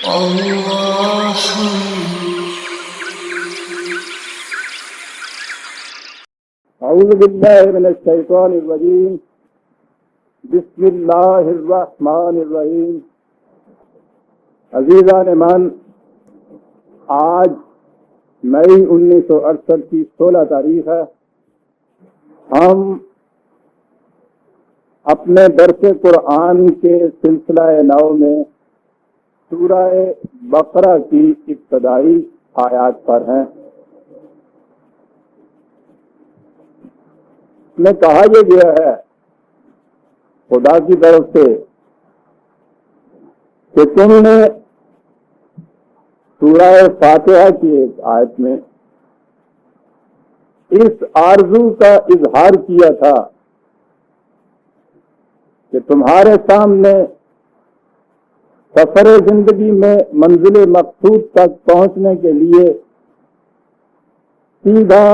اعوذ باللہ من الشیطان الرجیم بسم اللہ الرحمن الرحیم. عزیزان من، آج مئی 1968 کی 16 تاریخ ہے. ہم اپنے درس قرآن کے سلسلہ نو میں سورہ بقرہ کی ابتدائی آیات پر ہیں. میں کہا یہ گیا ہے خدا کی طرف سے کہ تم نے سورہ فاتحہ کی ایک آیت میں اس آرزو کا اظہار کیا تھا کہ تمہارے سامنے سفر زندگی میں منزل مقصود تک پہنچنے کے لیے سیدھا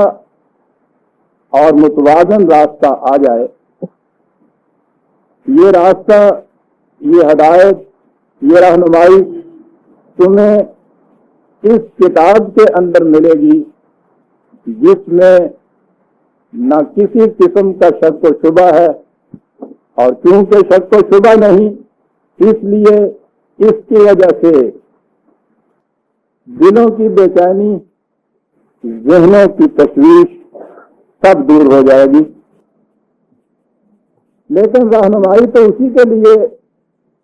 اور متوازن راستہ آ جائے. یہ راستہ، یہ ہدایت، یہ رہنمائی تمہیں اس کتاب کے اندر ملے گی جس میں نہ کسی قسم کا شک و شبہ ہے، اور کیونکہ شک و شبہ نہیں، اس لیے اس کی وجہ سے دلوں کی بے چینی، ذہنوں کی تشویش سب دور ہو جائے گی. لیکن رہنمائی تو اسی کے لیے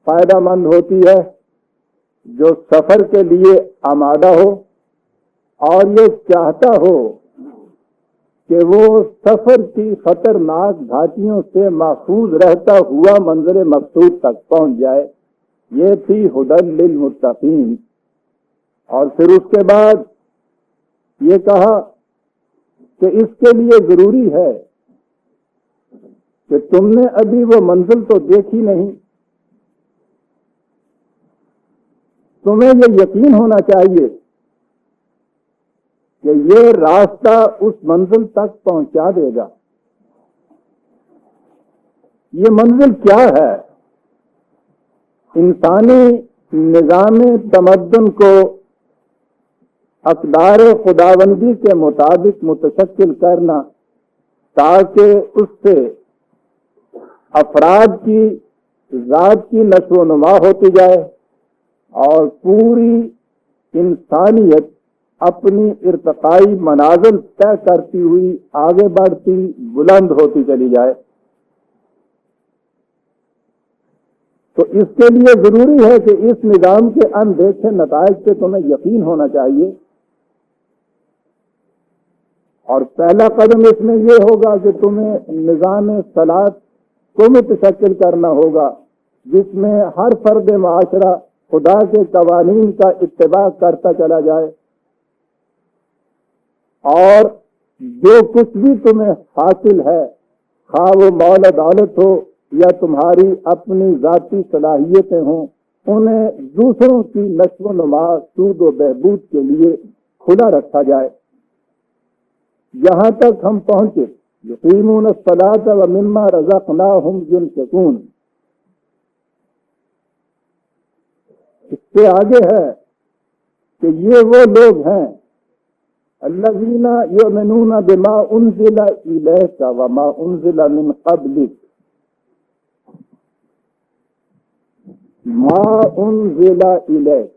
فائدہ مند ہوتی ہے جو سفر کے لیے آمادہ ہو اور یہ چاہتا ہو کہ وہ سفر کی خطرناک گھاٹیوں سے محفوظ رہتا ہوا منزل مقصود تک پہنچ جائے. یہ تھی ہدی للمتقین. اور پھر اس کے بعد یہ کہا کہ اس کے لیے ضروری ہے کہ تم نے ابھی وہ منزل تو دیکھی نہیں. تمہیں یہ یقین ہونا چاہیے کہ یہ راستہ اس منزل تک پہنچا دے گا. یہ منزل کیا ہے؟ انسانی نظام تمدن کو اقدار خداوندی کے مطابق متشکل کرنا، تاکہ اس سے افراد کی ذات کی نشو و نما ہوتی جائے اور پوری انسانیت اپنی ارتقائی منازل طے کرتی ہوئی آگے بڑھتی، بلند ہوتی چلی جائے. تو اس کے لیے ضروری ہے کہ اس نظام کے اندیکھے نتائج سے تمہیں یقین ہونا چاہیے. اور پہلا قدم اس میں یہ ہوگا کہ تمہیں نظام صلاح کو متشکل کرنا ہوگا جس میں ہر فرد معاشرہ خدا کے قوانین کا اتباع کرتا چلا جائے، اور جو کچھ بھی تمہیں حاصل ہے، خواہ وہ مال دولت ہو یا تمہاری اپنی ذاتی صلاحیتیں ہوں، انہیں دوسروں کی نشو و نما، سود و بہبود کے لیے کھلا رکھا جائے. یہاں تک ہم پہنچے یقیمون الصلاۃ ومما رزقناہم ينفقون. اس سے آگے ہے کہ یہ وہ لوگ ہیں الذین یؤمنون بما انزل الیک وما انزل من قبلک ما انزل الیک.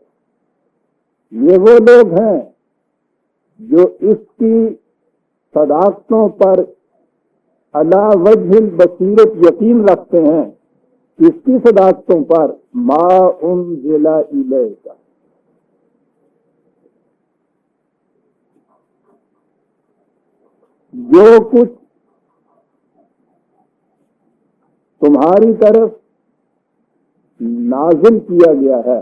یہ وہ لوگ ہیں جو اس کی صداقتوں پر علی وجہ البصیرت یقین رکھتے ہیں. اس کی صداقتوں پر ما انزل الیک، جو کچھ تمہاری طرف نازل کیا گیا ہے.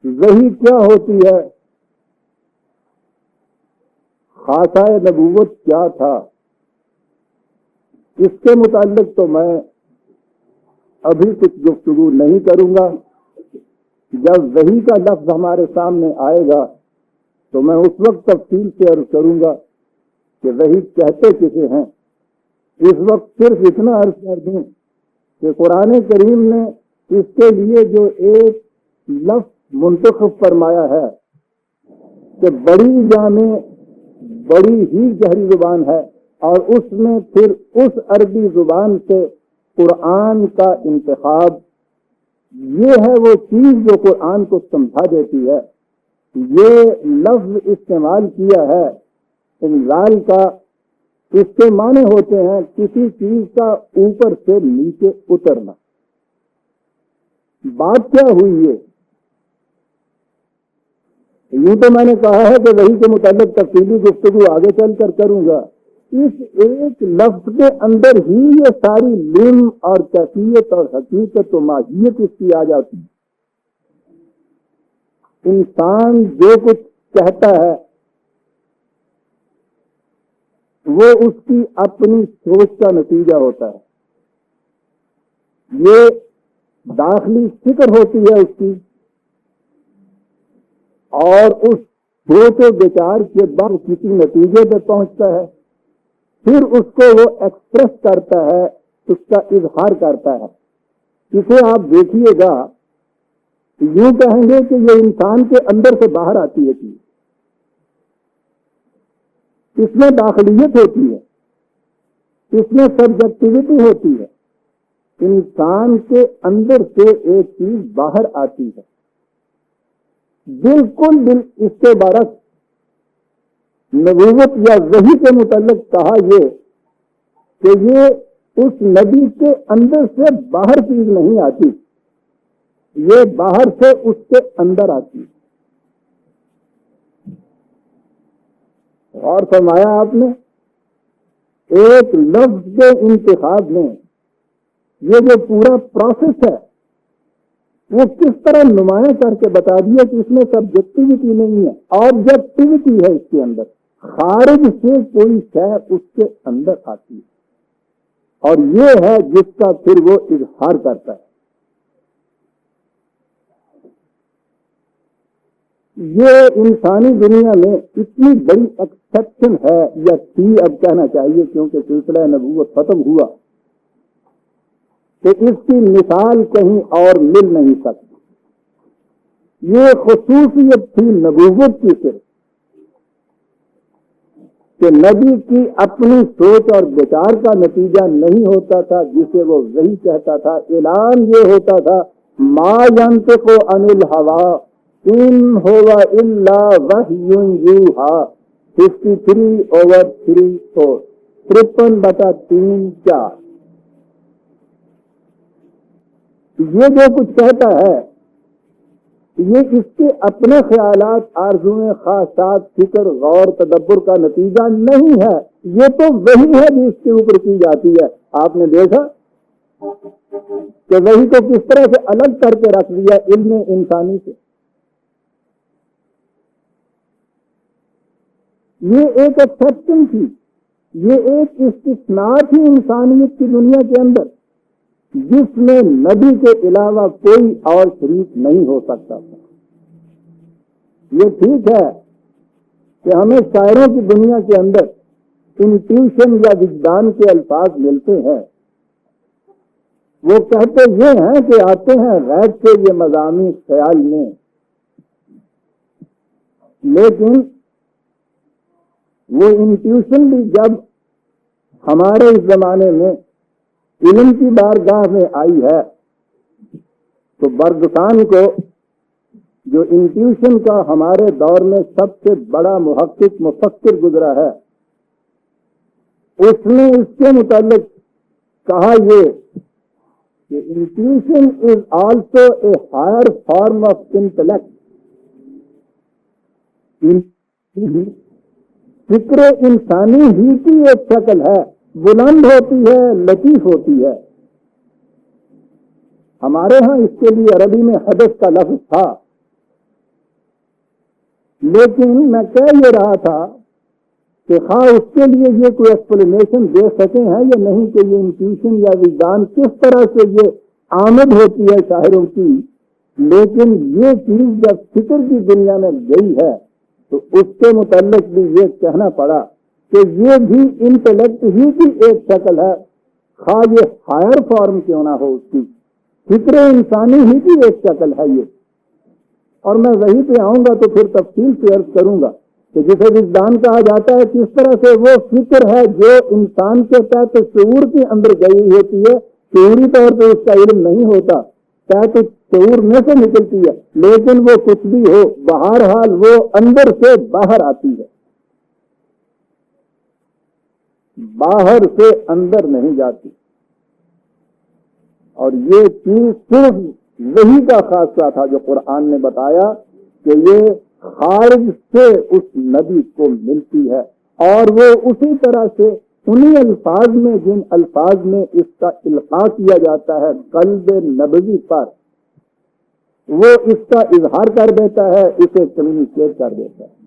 وحی کیا ہوتی ہے؟ خاصہ نبوت کیا تھا؟ اس کے متعلق تو میں ابھی کچھ گفتگو نہیں کروں گا. جب وحی کا لفظ ہمارے سامنے آئے گا تو میں اس وقت تفصیل سے عرض کروں گا کہ وحی کہتے کسے ہیں. اس وقت صرف اتنا عرض کر دوں کہ قرآن کریم نے اس کے لیے جو ایک لفظ منتخب فرمایا ہے کہ بڑی جامع بڑی ہی گہری زبان ہے، اور اس میں پھر اس عربی زبان سے قرآن کا انتخاب، یہ ہے وہ چیز جو قرآن کو سمجھا دیتی ہے۔ یہ لفظ استعمال کیا ہے انزال کا، اس کے معنی ہوتے ہیں کسی چیز کا اوپر سے نیچے اترنا۔ بات کیا ہوئی ہے؟ یوں تو میں نے کہا ہے کہ وہی کے متعلق تفصیلی گفتگو آگے چل کر کروں گا۔ اس ایک لفظ کے اندر ہی یہ ساری علم اور کیفیت اور حقیقت و ماہیت اس کی آ جاتی ہے۔ انسان جو کچھ کہتا ہے وہ اس کی اپنی سوچ کا نتیجہ ہوتا ہے۔ یہ داخلی فکر ہوتی ہے اس کی، اور اس سوچ و بچار کے بعد کسی نتیجے پہ پہنچتا ہے، پھر اس کو وہ ایکسپریس کرتا ہے، اس کا اظہار کرتا ہے۔ اسے آپ دیکھیے گا، یوں کہیں گے کہ یہ انسان کے اندر سے باہر آتی ہے چیز، اس میں داخلیت ہوتی ہے، اس میں سبجیکٹیوٹی ہوتی ہے۔ انسان کے اندر سے ایک چیز باہر آتی ہے، بالکل اس کے برعکس نبوت یا وحی کے متعلق کہا یہ کہ یہ اس نبی کے اندر سے باہر چیز نہیں آتی، یہ باہر سے اس کے اندر آتی ہے۔ اور فرمایا آپ نے ایک لفظ کے انتخاب میں یہ جو پورا پروسیس ہے وہ کس طرح نمایاں کر کے بتا دیا کہ اس میں سبجیکٹیوٹی نہیں ہے، آبجیکٹیوٹی ہے اس کے اندر، خارج سے کوئی شے اس کے اندر آتی ہے، اور یہ ہے جس کا پھر وہ اظہار کرتا ہے۔ یہ انسانی دنیا میں اتنی بڑی ایکسپشن ہے، یا تھی اب کہنا چاہیے کیونکہ سلسلہ نبوت ختم ہوا، کہ اس کی مثال کہیں اور مل نہیں سکتی۔ یہ خصوصیت تھی نبوت کی صرف کہ نبی کی اپنی سوچ اور وچار کا نتیجہ نہیں ہوتا تھا جسے وہ وحی کہتا تھا، اعلان یہ ہوتا تھا ما ینطق عن الہوا ان ہوا الا وحی یوحی 53/3 53/3-4۔ یہ جو کچھ کہتا ہے یہ اس کے اپنے خیالات، آرزویں، خواہشات، فکر، غور، تدبر کا نتیجہ نہیں ہے، یہ تو وہی ہے جو اس کے اوپر کی جاتی ہے۔ آپ نے دیکھا کہ وہی کو کس طرح سے الگ کر کے رکھ دیا علم انسانی سے۔ یہ ایک ایکسپشن تھی، یہ ایک استثناء تھی انسانیت کی دنیا کے اندر، جس میں نبی کے علاوہ کوئی اور شریک نہیں ہو سکتا تھا۔ یہ ٹھیک ہے کہ ہمیں شاعروں کی دنیا کے اندر انٹیوشن یا وجدان کے الفاظ ملتے ہیں، وہ کہتے یہ ہیں کہ آتے ہیں غیب سے یہ مضامین خیال میں، لیکن وہ انٹیوشن بھی جب ہمارے اس زمانے میں علم کی بارگاہ میں آئی ہے تو برگسان کو، جو انٹیوشن کا ہمارے دور میں سب سے بڑا محقق مفکر گزرا ہے، اس نے اس کے متعلق کہا یہ کہ intuition is also a higher form of intellect. فکر انسانی ہی کی ایک شکل ہے، بلند ہوتی ہے، لطیف ہوتی ہے۔ ہمارے ہاں اس کے لیے عربی میں حدث کا لفظ تھا، لیکن میں کہہ یہ رہا تھا کہ خواہ اس کے لیے یہ کوئی ایکسپلینیشن دے سکے ہیں یا نہیں کہ یہ انٹیوشن یا وجدان کس طرح سے یہ آمد ہوتی ہے شاعروں کی، لیکن یہ چیز جب فکر کی دنیا میں گئی ہے تو اس کے متعلق بھی یہ کہنا پڑا کہ یہ بھی انٹلیکٹ ہی کی ایک شکل ہے، خواہ یہ ہائر فارم کیوں نہ ہو اس کی، فکر انسانی ہی کی ایک شکل ہے یہ. اور میں وہیں پہ آؤں گا تو پھر تفصیل سے عرض کروں گا کہ جسے وجدان کہا جاتا ہے کس طرح سے وہ فکر ہے جو انسان کے تحت شعور کے اندر گئی ہوتی ہے. شعوری طور پہ اس کا علم نہیں ہوتا، تحت شعور میں سے نکلتی ہے، لیکن وہ کچھ بھی ہو بہرحال وہ اندر سے باہر آتی ہے، باہر سے اندر نہیں جاتی. اور یہ چیز صرف وحی کا خاصہ تھا جو قرآن نے بتایا کہ یہ خارج سے اس نبی کو ملتی ہے، اور وہ اسی طرح سے انہی الفاظ میں جن الفاظ میں اس کا القاء کیا جاتا ہے قلب نبوی پر، وہ اس کا اظہار کر دیتا ہے، اسے کمیونیکیٹ کر دیتا ہے.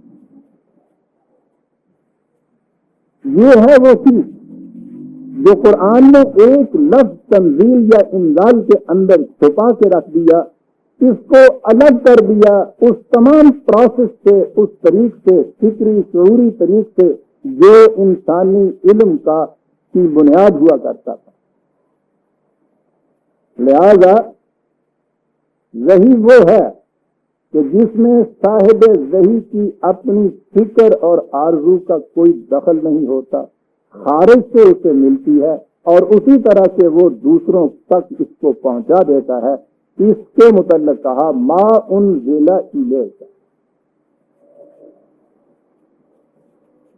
یہ ہے وہ چیز جو قرآن نے ایک لفظ تنزیل یا انزال کے اندر چھپا کے رکھ دیا، اس کو الگ کر دیا اس تمام پروسیس سے، اس طریق سے، فکری شعوری طریق سے جو انسانی علم کی بنیاد ہوا کرتا تھا. لہذا وحی وہ ہے کہ جس میں صاحب وحی کی اپنی فکر اور آرزو کا کوئی دخل نہیں ہوتا، خارج سے اسے ملتی ہے اور اسی طرح سے وہ دوسروں تک اس کو پہنچا دیتا ہے. اس کے متعلق کہا ما انزل الیک.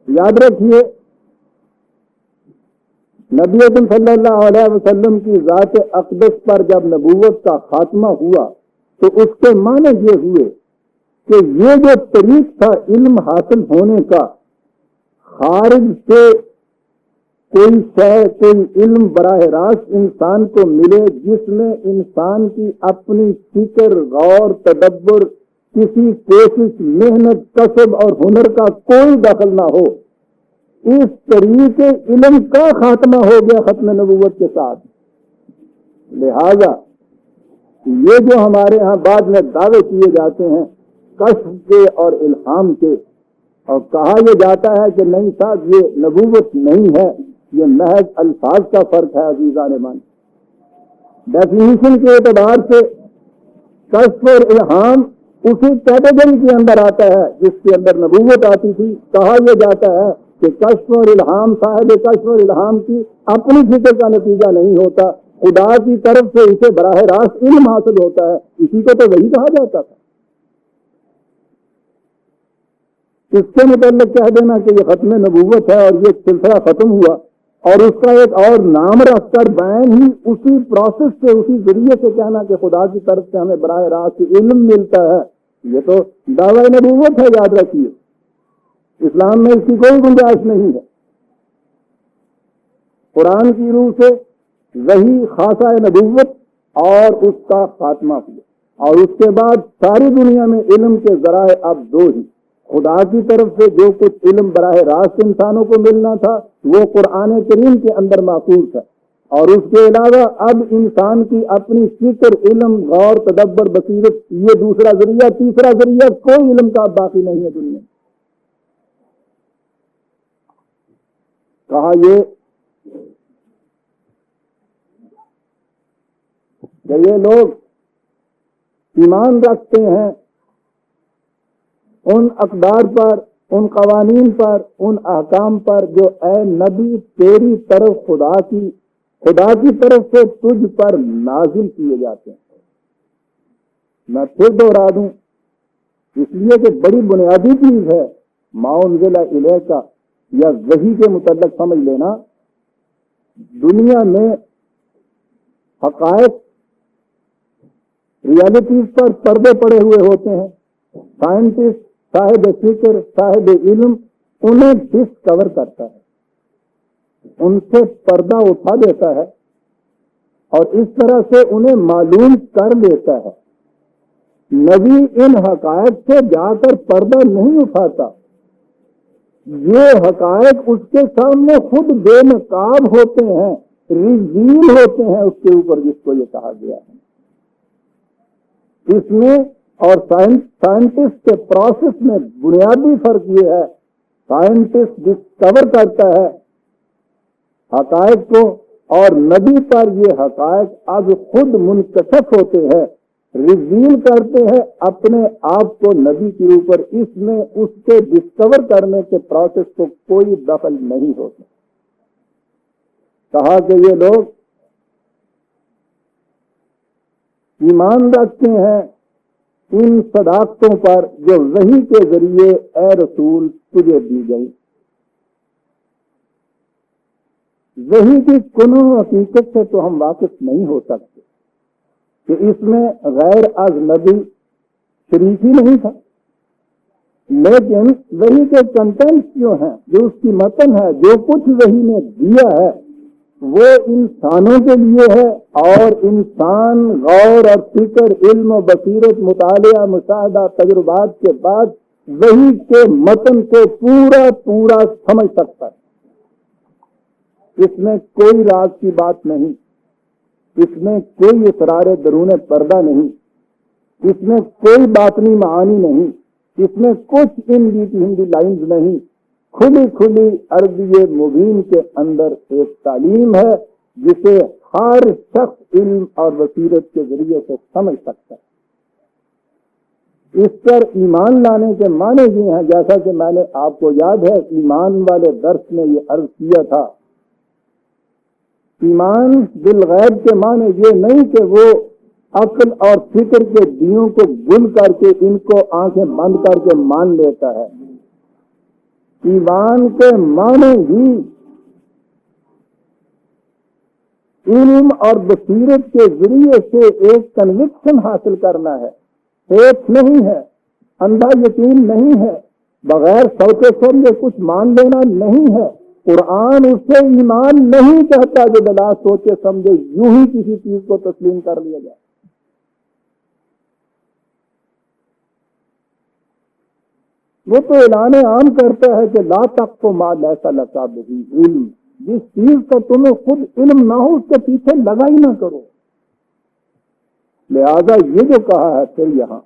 یاد رکھیے نبی اکرم صلی اللہ علیہ وسلم کی ذات اقدس پر جب نبوت کا خاتمہ ہوا تو اس کے معنی یہ ہوئے کہ یہ جو طریق تھا علم حاصل ہونے کا، خارج سے کوئی شے، کوئی علم براہ راست انسان کو ملے جس میں انسان کی اپنی فکر، غور، تدبر، کسی کوشش، محنت، کسب اور ہنر کا کوئی دخل نہ ہو، اس طریقے علم کا خاتمہ ہو گیا ختم نبوت کے ساتھ. لہذا یہ جو ہمارے ہاں بعد میں دعوے کیے جاتے ہیں کشف کے اور الہام کے، اور کہا یہ جاتا ہے کہ نہیں صاحب یہ نبوت نہیں ہے، یہ محض الفاظ کا فرق ہے. عزیزان من، ڈیفینیشن کے اعتبار سے کشف اور الہام اسی کیٹیگری کے اندر آتا ہے جس کے اندر نبوت آتی تھی. کہا یہ جاتا ہے کہ کشف اور الہام، صاحب کشف اور الہام کی اپنی فکر کا نتیجہ نہیں ہوتا، خدا کی طرف سے اسے براہ راست علم حاصل ہوتا ہے. اسی کو تو وہی کہا جاتا تھا. اس کے متعلق کہہ دینا کہ یہ ختم نبوت ہے اور یہ سلسلہ ختم ہوا، اور اس کا ایک اور نام رکھ کر بیان ہی اسی پروسیس سے، اسی ذریعے سے کہنا کہ خدا کی طرف سے ہمیں براہ راست علم ملتا ہے، یہ تو دعوی نبوت ہے. یاد رکھیے اسلام میں اس کی کوئی گنجائش نہیں ہے. قرآن کی روح سے وہی خاصہ نبوت اور اس کا خاتمہ ہوا، اور اس کے بعد ساری دنیا میں علم کے ذرائع اب دو ہی. خدا کی طرف سے جو کچھ علم براہ راست انسانوں کو ملنا تھا وہ قرآن کریم کے اندر محفوظ ہے، اور اس کے علاوہ اب انسان کی اپنی فکر، علم، غور، تدبر، بصیرت، یہ دوسرا ذریعہ، تیسرا ذریعہ کوئی علم کا باقی نہیں ہے دنیا میں. کہا یہ کہ یہ لوگ ایمان رکھتے ہیں ان اقدار پر، ان قوانین پر، ان احکام پر جو اے نبی تیری طرف خدا کی طرف سے تجھ پر نازل کیے جاتے ہیں. میں پھر دوہرا دوں اس لیے کہ بڑی بنیادی چیز ہے ما انزل الیک یا وحی کے متعلق سمجھ لینا. دنیا میں حقائق، ریالٹیز پر پردے پڑے ہوئے ہوتے ہیں. سائنٹسٹ، صاحب فکر، صاحب علم انہیں ڈسکور کرتا ہے، ان سے پردہ اٹھا دیتا ہے اور اس طرح سے انہیں معلوم کر لیتا ہے. نبی ان حقائق سے جا کر پردہ نہیں اٹھاتا، یہ حقائق اس کے سامنے خود بے نقاب ہوتے ہیں، ریویل ہوتے ہیں اس کے اوپر، جس کو یہ کہا گیا ہے. اس میں اور سائنٹسٹ کے پروسیس میں بنیادی فرق یہ ہے، سائنٹسٹ ڈسکور کرتا ہے حقائق کو، اور نبی پر یہ حقائق اب خود منکشف ہوتے ہیں، ریویل کرتے ہیں اپنے آپ کو نبی کے اوپر، اس میں اس کے ڈسکور کرنے کے پروسیس کو کوئی دخل نہیں ہوتا۔ کہا کہ یہ لوگ ایمان رکھتے ہیں ان صداقتوں پر جو وحی کے ذریعے اے رسول تجھے دی گئی۔ وحی کی کنون حقیقت سے تو ہم واقف نہیں ہو سکتے کہ اس میں غیر از نبی شریک ہی نہیں تھا، لیکن وحی کے کنٹینٹس جو ہیں، جو اس کی متن ہے، جو کچھ وحی نے دیا ہے وہ انسانوں کے لیے ہے، اور انسان غور اور فکر، علم و بصیرت، مطالعہ، مشاہدہ، تجربات کے بعد وحی کے متن کو پورا سمجھ سکتا ہے۔ اس میں کوئی راز کی بات نہیں، اس میں کوئی اسرار درون پردہ نہیں، اس میں کوئی باطنی معانی نہیں، اس میں کچھ ہندی لائنز نہیں، کھلی عربی مبین کے اندر ایک تعلیم ہے جسے ہر شخص علم اور بصیرت کے ذریعے سے سمجھ سکتا ہے۔ اس پر ایمان لانے کے معنی یہ ہیں، جیسا کہ میں نے آپ کو یاد ہے ایمان والے درس میں یہ عرض کیا تھا، ایمان بالغیب کے معنی یہ نہیں کہ وہ عقل اور فکر کے دیوں کو گل کر کے ان کو آنکھیں بند کر کے مان لیتا ہے۔ ایمان کے معنی ہی علم اور بصیرت کے ذریعے سے ایک کنوکشن حاصل کرنا ہے، فیتھ نہیں ہے، اندھا یقین نہیں ہے، بغیر سوچے سمجھے کچھ مان لینا نہیں ہے۔ قرآن اس سے ایمان نہیں کہتا جو بلا سوچے سمجھے یوں ہی کسی چیز کو تسلیم کر لیا جائے۔ وہ تو اعلان عام کرتا ہے کہ لا تقف ما لیس لک بہ علم، جس چیز کا تمہیں خود علم نہ ہو اس کے پیچھے لگا ہی نہ کرو۔ لہذا یہ جو کہا ہے پھر یہاں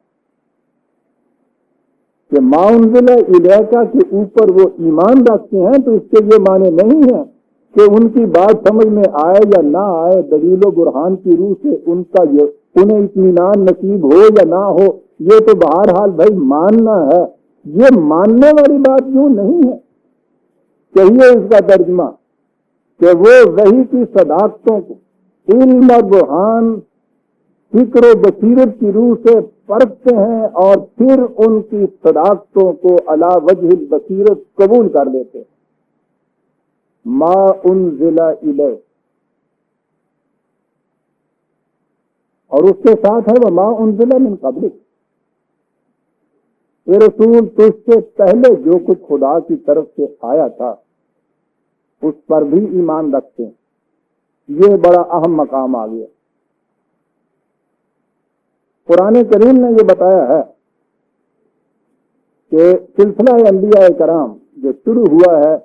کہ ما انزل الیک کے اوپر وہ ایمان رکھتے ہیں، تو اس کے یہ معنی نہیں ہے کہ ان کی بات سمجھ میں آئے یا نہ آئے، دلیل و برہان کی روح سے انہیں اطمینان نصیب ہو یا نہ ہو، یہ تو بہرحال بھائی ماننا ہے۔ یہ ماننے والی بات یوں نہیں ہے، چاہیے اس کا ترجمہ کہ وہ وحی کی صداقتوں کو علم اور برہان، فکر و بصیرت کی روح سے پرکھتے ہیں اور پھر ان کی صداقتوں کو علی وجہ البصیرت قبول کر لیتے ہیں۔ ما انزل الیک، اور اس کے ساتھ ہے وما انزل من قبلک، اے رسول تجھ سے پہلے جو کچھ خدا کی طرف سے آیا تھا اس پر بھی ایمان رکھتے ہیں۔ یہ بڑا اہم مقام آ گیا۔ قرآن کریم نے یہ بتایا ہے کہ سلسلہ انبیاء کرام جو شروع ہوا ہے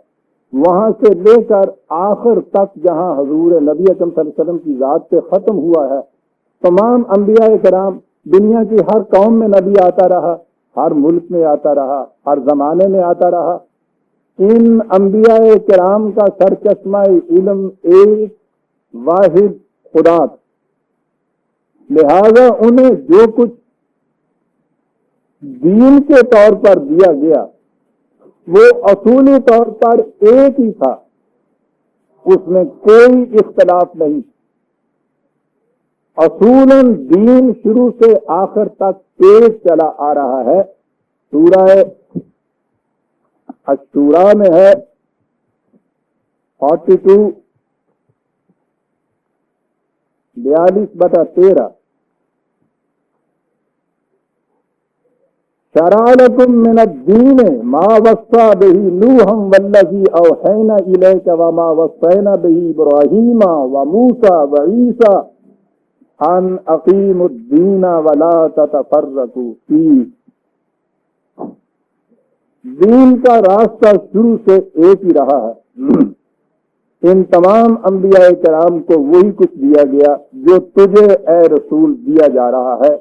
وہاں سے لے کر آخر تک جہاں حضور نبی اکرم صلی اللہ علیہ وسلم کی ذات پہ ختم ہوا ہے، تمام انبیاء کرام، دنیا کی ہر قوم میں نبی آتا رہا، ہر ملک میں آتا رہا، ہر زمانے میں آتا رہا۔ ان انبیاء کرام کا سرچشمہ علم ایک واحد خدا تھا، لہذا انہیں جو کچھ دین کے طور پر دیا گیا وہ اصولی طور پر ایک ہی تھا، اس میں کوئی اختلاف نہیں۔ اصولاً دین شروع سے آخر تک ایک چلا آ رہا ہے۔ سورہ الشورى میں ہے 42 42/13 شرع لكم من الدين ما وصى به نوحا والذي أوحينا إليك وما وصينا به إبراهيم وموسى وعيسى أن أقيموا الدين ولا تتفرقوا فيه۔ دین کا راستہ شروع سے ایک ہی رہا ہے۔ ان تمام انبیاء کرام کو وہی کچھ دیا گیا جو تجھے اے رسول دیا جا رہا ہے،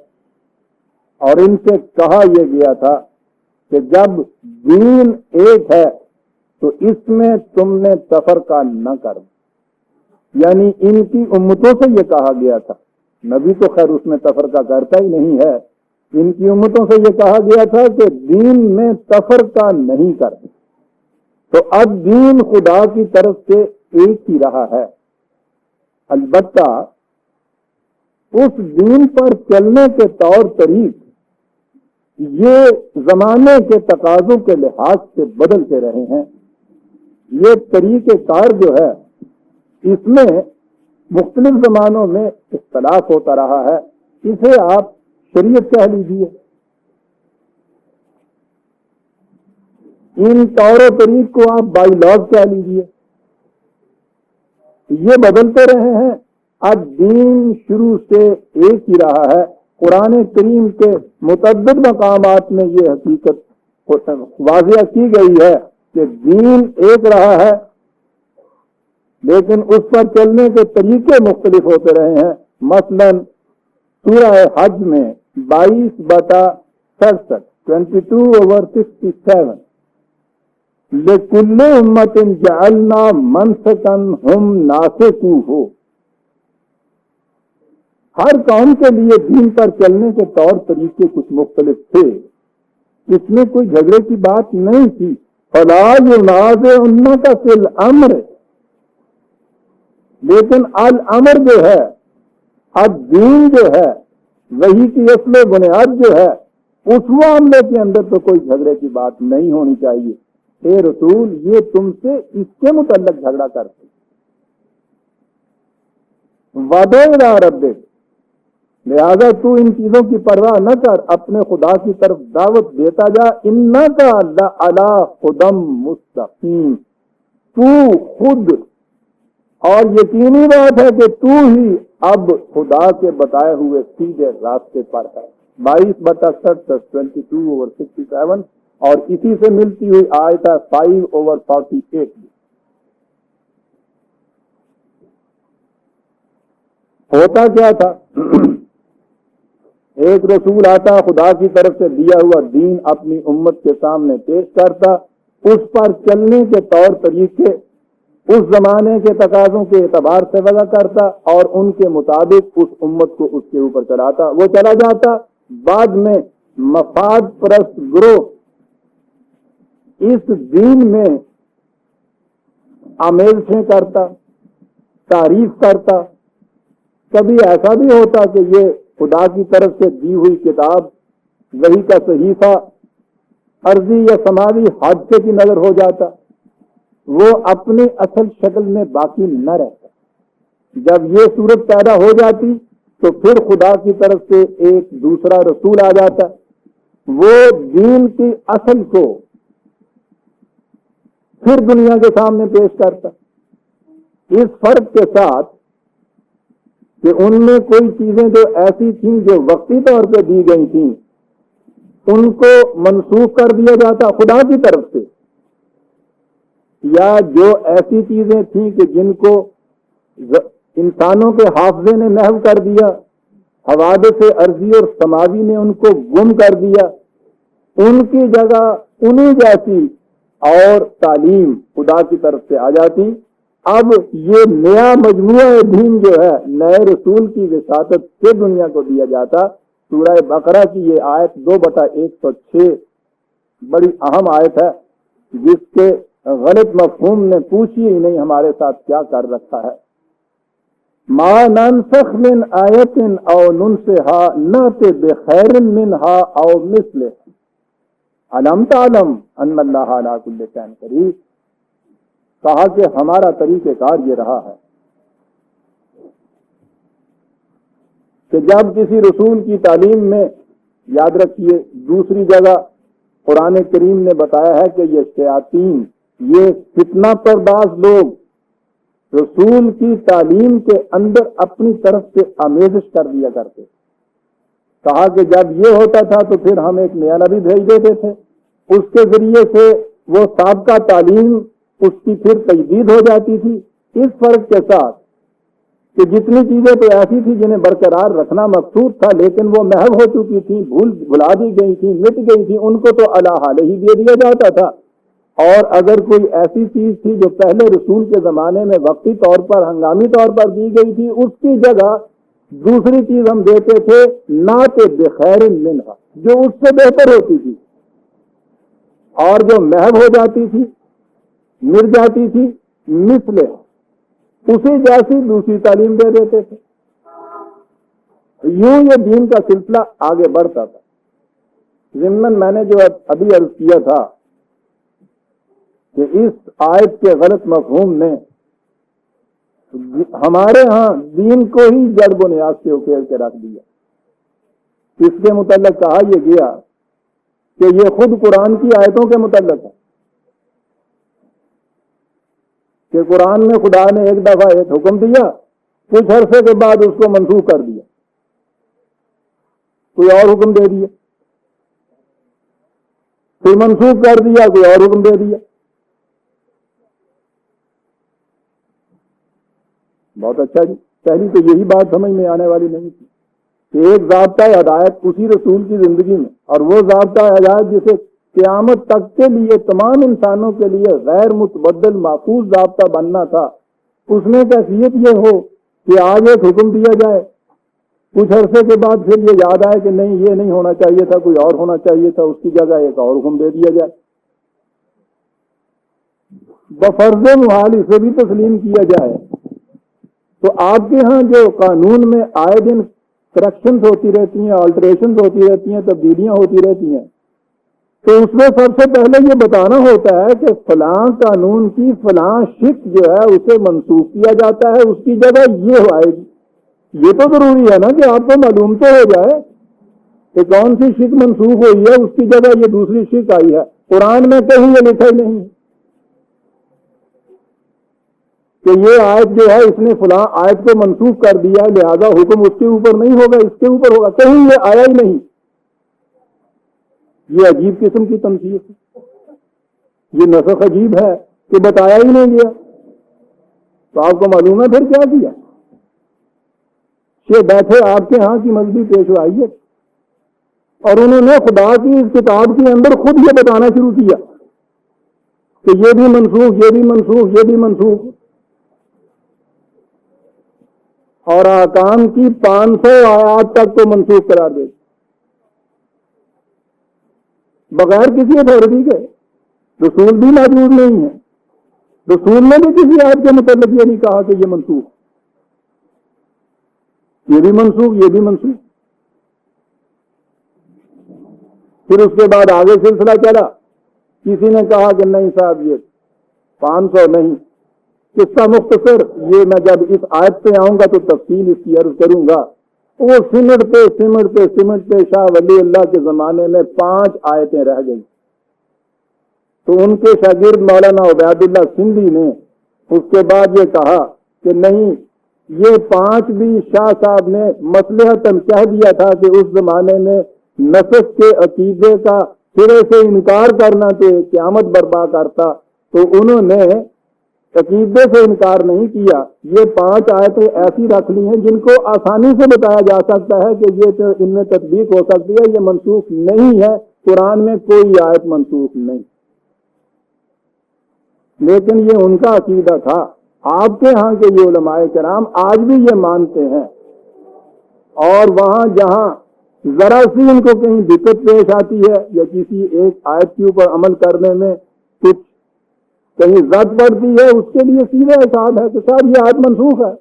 اور ان سے کہا یہ گیا تھا کہ جب دین ایک ہے تو اس میں تم نے تفرقہ نہ کرو۔ یعنی ان کی امتوں سے یہ کہا گیا تھا، نبی تو خیر اس میں تفرقہ کرتا ہی نہیں ہے، ان کی امتوں سے یہ کہا گیا تھا کہ دین میں تفرقہ نہیں کرتے، تو اب دین خدا کی طرف سے ایک ہی رہا ہے۔ البتہ اس دین پر چلنے کے طور طریق یہ زمانے کے تقاضوں کے لحاظ سے بدلتے رہے ہیں۔ یہ طریقہ کار جو ہے اس میں مختلف زمانوں میں اختلاف ہوتا رہا ہے، اسے آپ شریعت کہہ لیجیے، ان طور و طریق کو آپ بائی لاز کہہ لیجیے، یہ بدلتے رہے ہیں۔ اب دین شروع سے ایک ہی رہا ہے۔ قرآن کریم کے متعدد مقامات میں یہ حقیقت واضح کی گئی ہے کہ دین ایک رہا ہے، لیکن اس پر چلنے کے طریقے مختلف ہوتے رہے ہیں۔ مثلا سورہ حج میں 22/67 22/67 لِكُلِّ أُمَّةٍ جَعَلْنَا مَنسَكًا هُمْ نَاسِكُوهُ، ہر قوم کے لیے دین پر چلنے کے طور طریقے کچھ مختلف تھے، اس میں کوئی جھگڑے کی بات نہیں تھی۔ فَلَا يُنَازِعُنَّكَ فِي الْأَمْرِ، لیکن الامر جو ہے، الدین جو ہے، وہی کی اصل و بنیاد جو ہے، اس معاملے کے اندر تو کوئی جھگڑے کی بات نہیں ہونی چاہیے۔ اے رسول، یہ تم سے اس کے متعلق جھگڑا کرتے وَدُعُ إِلَىٰ رَبِّكَ، لہذا تو ان چیزوں کی پرواہ نہ کر، اپنے خدا کی طرف دعوت دیتا جا۔ إِنَّكَ لَعَلَىٰ هُدًى مُسْتَقِيمٍ، تو خود، اور یقینی بات ہے کہ تو ہی اب خدا کے بتائے ہوئے سیدھے راستے پر ہے۔ 22/67 22/67 اور اسی سے ملتی ہوئی آیت 5/48 ہوتا کیا تھا؟ ایک رسول آتا، خدا کی طرف سے دیا ہوا دین اپنی امت کے سامنے پیش کرتا، اس پر چلنے کے طور طریقے اس زمانے کے تقاضوں کے اعتبار سے وضع کرتا اور ان کے مطابق اس امت کو اس کے اوپر چلاتا۔ وہ چلا جاتا، بعد میں مفاد پرست گروہ اس دین میں آمیزشیں کرتا، تعریف کرتا۔ کبھی ایسا بھی ہوتا کہ یہ خدا کی طرف سے دی ہوئی کتاب، وحی کا صحیفہ عرضی یا سماوی حادثے کی نظر ہو جاتا، وہ اپنی اصل شکل میں باقی نہ رہتا۔ جب یہ صورت پیدا ہو جاتی تو پھر خدا کی طرف سے ایک دوسرا رسول آ جاتا، وہ دین کی اصل کو پھر دنیا کے سامنے پیش کرتا، اس فرق کے ساتھ کہ ان میں کوئی چیزیں جو ایسی تھیں جو وقتی طور پہ دی گئی تھیں ان کو منسوخ کر دیا جاتا خدا کی طرف سے، یا جو ایسی چیزیں تھیں کہ جن کو انسانوں کے حافظے نے محو کر دیا، حوادث ارضی اور سماوی نے ان کو گم کر دیا، ان کی جگہ انہی جیسی اور تعلیم خدا کی طرف سے آ جاتی۔ اب یہ نیا مجموعہ دین جو ہے نئے رسول کی وساطت سے دنیا کو دیا جاتا۔ سورہ بقرہ کی یہ آیت 2/106 بڑی اہم آیت ہے، جس کے غلط مفہوم نے پوچھی ہی نہیں ہمارے ساتھ کیا کر رکھا ہے۔ ما ننسخ من آیت او ننسها نأت بخیر منها او مثلہ علم تعلم ان اللہ علی کل شیء قدیر۔ کہا کہ ہمارا طریقہ کار یہ رہا ہے کہ جب کسی رسول کی تعلیم میں، یاد رکھیے دوسری جگہ قرآن کریم نے بتایا ہے کہ یہ شیاطین، یہ فتنہ پرداز لوگ رسول کی تعلیم کے اندر اپنی طرف سے آمیزش کر دیا کرتے۔ کہا کہ جب یہ ہوتا تھا تو پھر ہم ایک نیا نبی بھیج دیتے تھے، اس کے ذریعے سے وہ سابقہ تعلیم اس کی پھر تجدید ہو جاتی تھی، اس فرق کے ساتھ کہ جتنی چیزیں تو ایسی تھی جنہیں برقرار رکھنا مقصود تھا لیکن وہ محو ہو چکی تھیں، بھلا دی گئی تھیں، مٹ گئی تھیں، ان کو تو علی حال ہی دے دیا جاتا تھا، اور اگر کوئی ایسی چیز تھی جو پہلے رسول کے زمانے میں وقتی طور پر ہنگامی طور پر دی گئی تھی، اس کی جگہ دوسری چیز ہم دیتے تھے نعت بخیر منہا، جو اس سے بہتر ہوتی تھی اور جو محو ہو جاتی تھی، مر جاتی تھی، مثل اسی جیسی دوسری تعلیم دے دیتے تھے۔ یوں یہ دین کا سلسلہ آگے بڑھتا تھا۔ ضمن میں نے جو ابھی عرض کیا تھا کہ اس آیت کے غلط مفہوم نے ہمارے ہاں دین کو ہی جڑ بنیاد سے اکھیڑ کے رکھ دیا۔ اس کے متعلق کہا یہ گیا کہ یہ خود قرآن کی آیتوں کے متعلق ہے کہ قرآن میں خدا نے ایک دفعہ ایک حکم دیا، کچھ عرصے کے بعد اس کو منسوخ کر دیا، کوئی اور حکم دے دیا، کوئی منسوخ کر دیا، کوئی اور حکم دے دیا۔ بہت اچھا جی، پہلی تو یہی بات سمجھ میں آنے والی نہیں تھی کہ ایک ضابطہ ہدایت اسی رسول کی زندگی میں، اور وہ ضابطہ ہدایت جسے قیامت تک کے لیے تمام انسانوں کے لیے غیر متبدل محفوظ ضابطہ بننا تھا، اس میں کیفیت یہ ہو کہ آج ایک حکم دیا جائے، کچھ عرصے کے بعد پھر یہ یاد آئے کہ نہیں یہ نہیں ہونا چاہیے تھا، کوئی اور ہونا چاہیے تھا، اس کی جگہ ایک اور حکم دے دیا جائے۔ بفرض محال اسے بھی تسلیم کیا جائے تو آپ کے ہاں جو قانون میں آئے دن کریکشنز ہوتی رہتی ہیں، آلٹریشنز ہوتی رہتی ہیں، تبدیلیاں ہوتی رہتی ہیں، تو اس میں سب سے پہلے یہ بتانا ہوتا ہے کہ فلاں قانون کی فلاں شق جو ہے اسے منسوخ کیا جاتا ہے، اس کی جگہ یہ آئے گی۔ یہ تو ضروری ہے نا کہ آپ کو معلوم تو ہو جائے کہ کون سی شق منسوخ ہوئی ہے، اس کی جگہ یہ دوسری شق آئی ہے۔ قرآن میں کہیں یہ لکھا ہی نہیں کہ یہ آیت جو ہے اس نے فلاں آیت کو منسوخ کر دیا لہذا حکم اس کے اوپر نہیں ہوگا، اس کے اوپر ہوگا، کہیں یہ آیا ہی نہیں۔ یہ عجیب قسم کی تنصیص ہے، یہ نسخ عجیب ہے کہ بتایا ہی نہیں گیا۔ تو آپ کو معلوم ہے پھر کیا کیا؟ یہ بیٹھے آپ کے ہاں کی مذہبی پیشوائی ہے اور انہوں نے خدا کی اس کتاب کے اندر خود یہ بتانا شروع کیا کہ یہ بھی منسوخ، یہ بھی منسوخ، یہ بھی منسوخ، اور احکام کی 500 آیات تک کو منسوخ قرار دے بغیر کسی اتھارٹی کے۔ رسول بھی موجود نہیں ہے، رسول نے بھی کسی آیت کے متعلق یہ نہیں کہا کہ یہ منسوخ، یہ بھی منسوخ، یہ بھی منسوخ۔ پھر اس کے بعد آگے سلسلہ چلا، کسی نے کہا کہ نہیں صاحب یہ 500 نہیں، قصہ مختصر، یہ میں جب اس آیت پہ آؤں گا تو تفصیل اس کی عرض کروں گا۔ وہ سمٹتے شاہ ولی اللہ کے زمانے میں 5 آیتیں رہ گئی، تو ان کے شاگرد مولانا عبید اللہ سندھی نے اس کے بعد یہ کہا کہ نہیں، یہ 5 بھی شاہ صاحب نے مصلحتاً کہہ دیا تھا کہ اس زمانے میں نسخ کے عقیدے کا سرے سے انکار کرنا تو قیامت برپا کرتا، تو انہوں نے عقیدے سے انکار نہیں کیا۔ یہ 5 آیتیں ایسی رکھ لی ہیں جن کو آسانی سے بتایا جا سکتا ہے کہ یہ تو ان میں تطبیق ہو سکتی ہے، یہ منسوخ نہیں ہے، قرآن میں کوئی آیت منسوخ نہیں۔ لیکن یہ ان کا عقیدہ تھا۔ آپ کے ہاں کے یہ علماء کرام آج بھی یہ مانتے ہیں، اور وہاں جہاں ذرا سی ان کو کہیں دقت پیش آتی ہے یا کسی ایک آیت کے اوپر عمل کرنے میں کچھ کہیں زد پڑتی ہے، اس کے لیے سیدھا احساس ہے کہ صاحب یہ آیت منسوخ ہے۔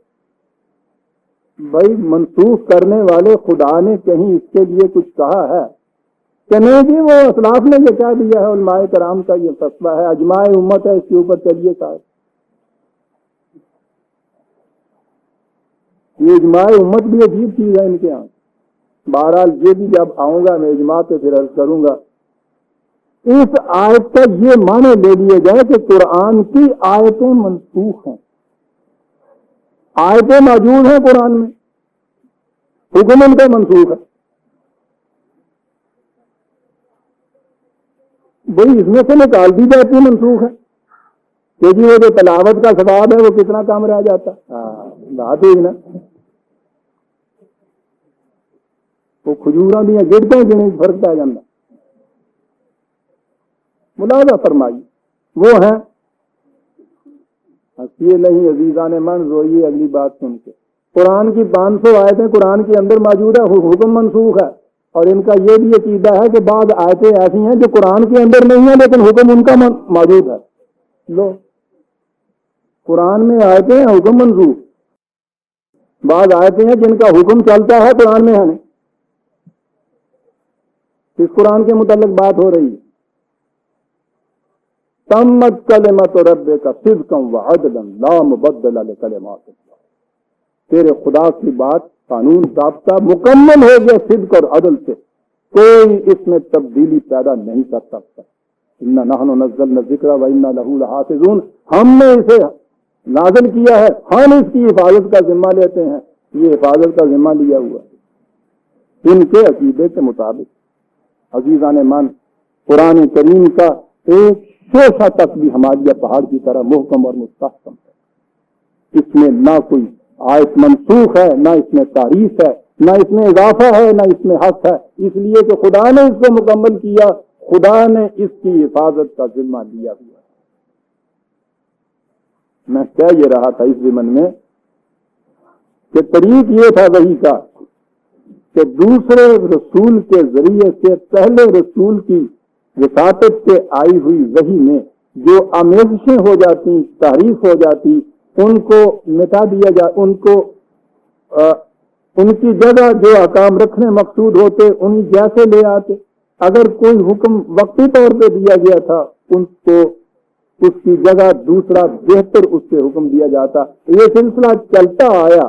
بھائی منسوخ کرنے والے خدا نے کہیں اس کے لیے کچھ کہا ہے کہ نہیں جی؟ وہ اسلاف نے یہ کہہ دیا ہے، علماء کرام کا یہ فیصلہ ہے، اجماع امت ہے، اس کے اوپر چلیے صاحب۔ یہ اجماع امت بھی عجیب چیز ہے ان کے یہاں۔ بہرحال یہ بھی جب آؤں گا میں اجماع پہ پھر عرض کروں گا۔ اس آیت کا یہ معنی لے لیے جائے کہ قرآن کی آیتیں منسوخ ہیں، آیتیں موجود ہیں قرآن میں، حکم ان کا منسوخ ہے۔ بھئی اس میں سے نکال دی جاتی منسوخ ہے کہ جی وہ جو تلاوت کا ثواب ہے وہ کتنا کام رہ جاتا، بات ہوئی نا، وہ کھجوراں دیا گرتے گنے فرق پہ جانا۔ ملاحظہ فرمائی وہ ہیں. ہنسیے نہیں عزیزان من، روئیے اگلی بات سن کے. قرآن کی 500 آیتیں قرآن کے اندر موجود ہے، حکم منسوخ ہے. اور ان کا یہ بھی عقیدہ ہے کہ بعض آیتیں ایسی ہیں جو قرآن کے اندر نہیں ہیں لیکن حکم ان کا موجود ہے. لو، قرآن میں آیتیں ہیں حکم منسوخ، بعض آیتیں ہیں جن کا حکم چلتا ہے قرآن میں ہے نہیں. اس قرآن کے متعلق بات ہو رہی ہے. تمت کلمت ربک صدقا وعدلا لا مبدل لکلمات اللہ. تیرے خدا کی بات، قانون ضابطہ مکمل ہو گیا صدق اور عدل سے، کوئی اس میں تبدیلی پیدا نہیں کر سکتا. انا نحن نزلنا الذکر وانا لہ لحافظون. ہم نے اسے نازل کیا ہے، ہم اس کی حفاظت کا ذمہ لیتے ہیں. یہ حفاظت کا ذمہ لیا ہوا ہے ان کے عقیدے کے مطابق. عزیزان من، قرآن کریم کا ایک شوشہ تک بھی ہمالیہ پہاڑ کی طرح محکم اور مستحکم ہے. اس میں نہ کوئی آیت منسوخ ہے، نہ اس میں تعریف ہے، نہ اس میں اضافہ ہے، نہ اس میں حق ہے. اس لیے کہ خدا نے اس کو مکمل کیا، خدا نے اس کی حفاظت کا ذمہ لیا ہوا. میں کہہ یہ رہا تھا اس ضمن میں کہ طریق یہ تھا وحی کا کہ دوسرے رسول کے ذریعے سے پہلے رسول کی وساطت سے آئی ہوئی وحی میں جو آمیزشیں ہو جاتی، تحریف ہو جاتی، ان کو مٹا دیا ان کو ان کی جگہ جو احکام رکھنے مقصود ہوتے ان جیسے لے آتے. اگر کوئی حکم وقتی طور پہ دیا گیا تھا ان کو اس کی جگہ دوسرا بہتر اس سے حکم دیا جاتا. یہ سلسلہ چلتا آیا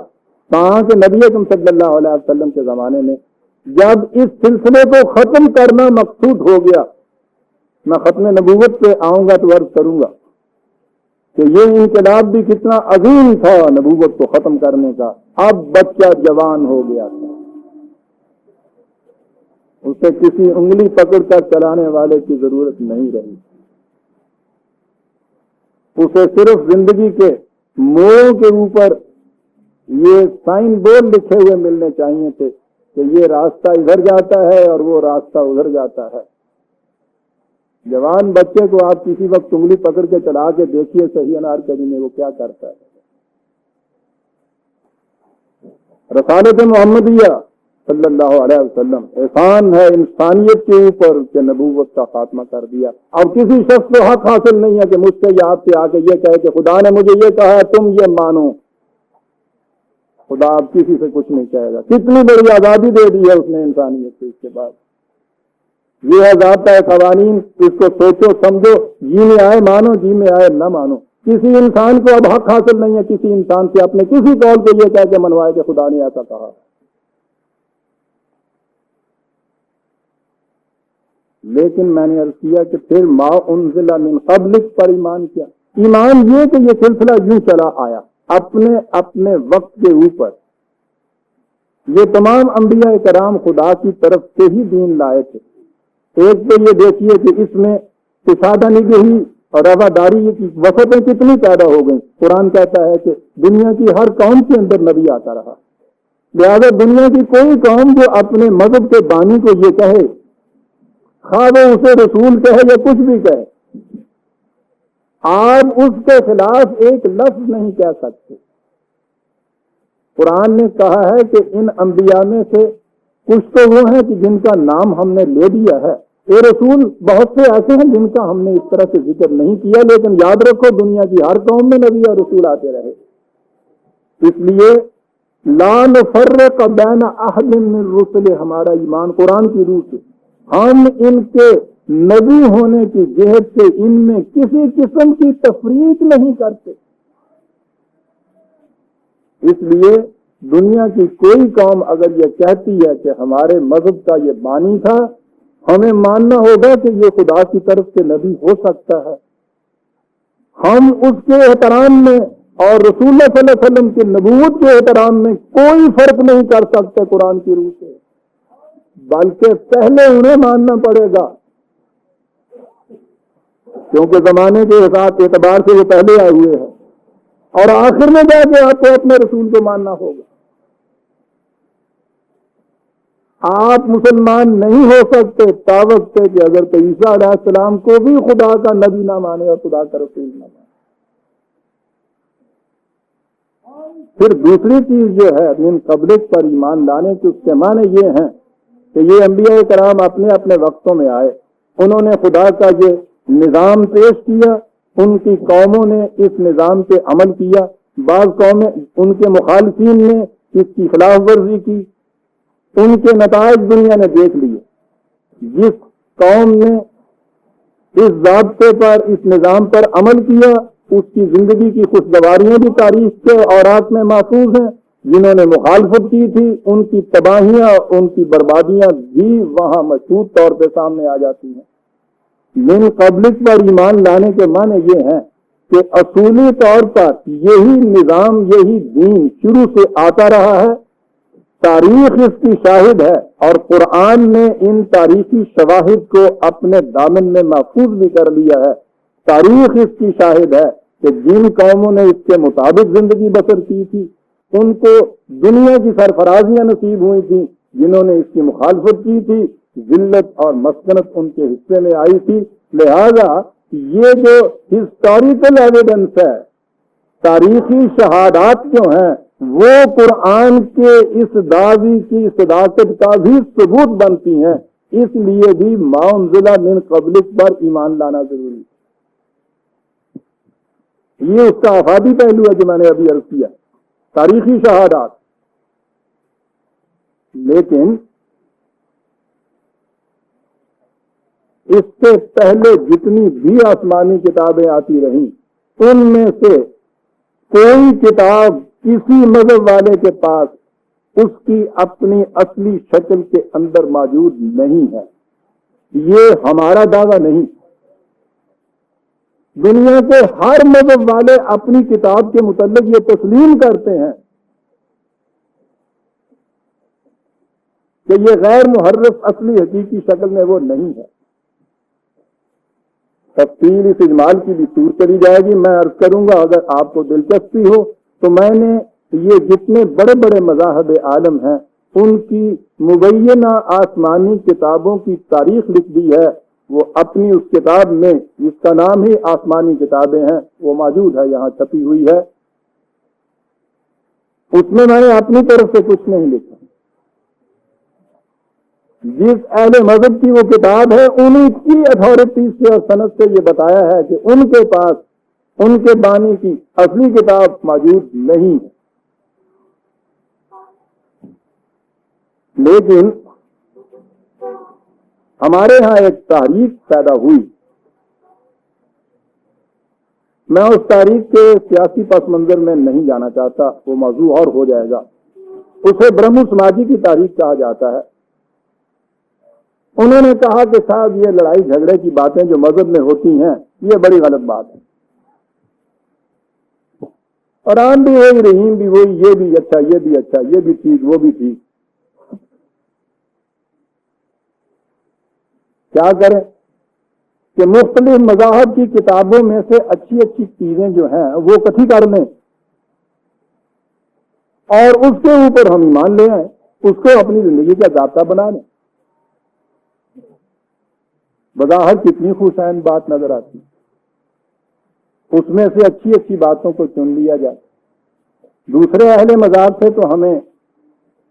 تاکہ کہ نبی اکرم صلی اللہ علیہ وسلم کے زمانے میں جب اس سلسلے کو ختم کرنا مقصود ہو گیا. میں ختم نبوت پہ آؤں گا تو عرض کروں گا کہ یہ انقلاب بھی کتنا عظیم تھا نبوت کو ختم کرنے کا. اب بچہ جوان ہو گیا تھا، اسے کسی انگلی پکڑ کر چلانے والے کی ضرورت نہیں رہی. اسے صرف زندگی کے موڑوں کے اوپر یہ سائن بورڈ لکھے ہوئے ملنے چاہیے تھے کہ یہ راستہ ادھر جاتا ہے اور وہ راستہ ادھر جاتا ہے. جوان بچے کو آپ کسی وقت انگلی پکڑ کے چلا کے دیکھیے صحیح انارکلی میں وہ کیا کرتا ہے. رسالت محمدیہ صلی اللہ علیہ وسلم احسان ہے انسانیت کے اوپر کہ نبوت کا خاتمہ کر دیا. اب کسی شخص کو حق حاصل نہیں ہے کہ مجھ سے یا آپ سے آ کے یہ کہے کہ خدا نے مجھے یہ کہا ہے تم یہ مانو. خدا اب کسی سے کچھ نہیں کہے گا. کتنی بڑی آزادی دے دی ہے اس نے انسانیت کو. اس کے بعد یہ ہے ضابطہ قوانین، اس کو سوچو سمجھو، جی میں آئے مانو، جی میں آئے نہ مانو. کسی انسان کو اب حق حاصل نہیں ہے کسی انسان سے اپنے کسی قول کو یہ کہہ کے منوائے کہ خدا نے ایسا کہا. لیکن میں نے عرض کیا کہ پھر ما انزل من قبلک پر ایمان کیا. ایمان یہ کہ یہ سلسلہ یوں چلا آیا اپنے اپنے وقت کے اوپر. یہ تمام انبیاء کرام خدا کی طرف سے ہی دین لائے تھے. ایک تو یہ دیکھیے کہ اس میں کشادہ نگہی اور رواداری کی وسعتیں کتنی پیدا ہو گئیں. قرآن کہتا ہے کہ دنیا کی ہر قوم کے اندر نبی آتا رہا. لہذا دنیا کی کوئی قوم جو اپنے مذہب کے بانی کو یہ کہے، خواہ وہ اسے رسول کہے یا کچھ بھی کہے، آپ اس کے خلاف ایک لفظ نہیں کہہ سکتے. قرآن نے کہا ہے کہ ان انبیاء میں سے کچھ تو وہ ہیں کہ جن کا نام ہم نے لے دیا ہے. اے رسول بہت سے ایسے ہیں جن کا ہم نے اس طرح سے ذکر نہیں کیا، لیکن یاد رکھو دنیا کی ہر قوم میں نبی اور رسول آتے رہے. اس لیے لا نفرق بین احد من رسل ہمارا ایمان قرآن کی روح سے ہم ان کے نبی ہونے کی جہت سے ان میں کسی قسم کی تفریق نہیں کرتے. اس لیے دنیا کی کوئی قوم اگر یہ کہتی ہے کہ ہمارے مذہب کا یہ بانی تھا، ہمیں ماننا ہوگا کہ یہ خدا کی طرف سے نبی ہو سکتا ہے. ہم اس کے احترام میں اور رسول اللہ صلی اللہ علیہ وسلم کی نبوت کے احترام میں کوئی فرق نہیں کر سکتے قرآن کی روح سے، بلکہ پہلے انہیں ماننا پڑے گا کیونکہ زمانے کے حساب اعتبار سے وہ پہلے آئے ہوئے ہیں، اور آخر میں جا کے آپ کو اپنے رسول کو ماننا ہوگا. آپ مسلمان نہیں ہو سکتے تاوقت سے کہ حضرت عیسیٰ علیہ السلام کو بھی خدا کا نبی نہ مانے اور خدا کا رسول نہ مانے۔ پھر دوسری چیز جو ہے من قبلک پر ایمان لانے کے، اس کے معنی یہ ہیں کہ یہ انبیاء کرام اپنے اپنے وقتوں میں آئے، انہوں نے خدا کا یہ نظام پیش کیا، ان کی قوموں نے اس نظام پہ عمل کیا، بعض قومیں ان کے مخالفین نے اس کی خلاف ورزی کی، ان کے نتائج دنیا نے دیکھ لیے۔ جس قوم نے اس ضابطے پر، اس نظام پر عمل کیا، اس کی زندگی کی خوشگواریاں بھی تاریخ کے اوراق میں محفوظ ہیں۔ جنہوں نے مخالفت کی تھی، ان کی تباہیاں، ان کی بربادیاں بھی وہاں مشہور طور پہ سامنے آ جاتی ہیں۔ من قبلک پر ایمان لانے کے معنی یہ ہیں کہ اصولی طور پر یہی نظام، یہی دین شروع سے آتا رہا ہے، تاریخ اس کی شاہد ہے، اور قرآن نے ان تاریخی شواہد کو اپنے دامن میں محفوظ بھی کر لیا ہے۔ تاریخ اس کی شاہد ہے کہ جن قوموں نے اس کے مطابق زندگی بسر کی تھی، ان کو دنیا کی سرفرازیاں نصیب ہوئی تھیں، جنہوں نے اس کی مخالفت کی تھی ذلت اور مسکنت ان کے حصے میں آئی تھی۔ لہذا یہ جو ہسٹوریکل ایویڈنس ہے، تاریخی شہادات جو ہیں، وہ قرآن کے اس دعوی کی صداقت کا بھی ثبوت بنتی ہیں۔ اس لیے بھی ما انزل من قبلک پر ایمان لانا ضروری ہے۔ یہ اس کا افادی پہلو ہے جو میں نے ابھی عرض کیا، تاریخی شہادات۔ لیکن اس سے پہلے جتنی بھی آسمانی کتابیں آتی رہیں، ان میں سے کوئی کتاب کسی مذہب والے کے پاس اس کی اپنی اصلی شکل کے اندر موجود نہیں ہے۔ یہ ہمارا دعویٰ نہیں، دنیا کے ہر مذہب والے اپنی کتاب کے متعلق یہ تسلیم کرتے ہیں کہ یہ غیر محرف اصلی حقیقی شکل میں وہ نہیں ہے۔ تفصیل اس اجمال کی بھی صورت کری جائے گی، میں عرض کروں گا اگر آپ کو دلچسپی ہو تو میں نے یہ جتنے بڑے بڑے مذاہب عالم ہیں ان کی مبینہ آسمانی کتابوں کی تاریخ لکھ دی ہے، وہ اپنی اس کتاب میں، جس کا نام ہی آسمانی کتابیں ہیں، وہ موجود ہے، یہاں چھپی ہوئی ہے۔ اس میں نے اپنی طرف سے کچھ نہیں لکھا، جس اہل مذہب کی وہ کتاب ہے انہیں کی اتھارٹی سے اور سند سے یہ بتایا ہے کہ ان کے پاس ان کے بانی کی اصلی کتاب موجود نہیں ہے۔ لیکن ہمارے ہاں ایک تحریک پیدا ہوئی، میں اس تحریک کے سیاسی پس منظر میں نہیں جانا چاہتا، وہ موضوع اور ہو جائے گا۔ اسے برہم سماجی کی تحریک کہا جاتا ہے۔ انہوں نے کہا کہ صاحب یہ لڑائی جھگڑے کی باتیں جو مذہب میں ہوتی ہیں یہ بڑی غلط بات ہے، قرآن بھی وہی، رحیم بھی وہی، یہ بھی اچھا، یہ بھی اچھا، یہ بھی ٹھیک، وہ بھی ٹھیک۔ کیا کریں کہ مختلف مذاہب کی کتابوں میں سے اچھی اچھی چیزیں جو ہیں وہ اکٹھی کر لیں اور اس کے اوپر ہم ایمان لے آئیں، اس کو اپنی زندگی کا ضابطہ بنا لیں۔ بظاہر کتنی خوشائن بات نظر آتی، اس میں سے اچھی اچھی باتوں کو چن لیا جائے۔ دوسرے اہل مذاہب سے تو ہمیں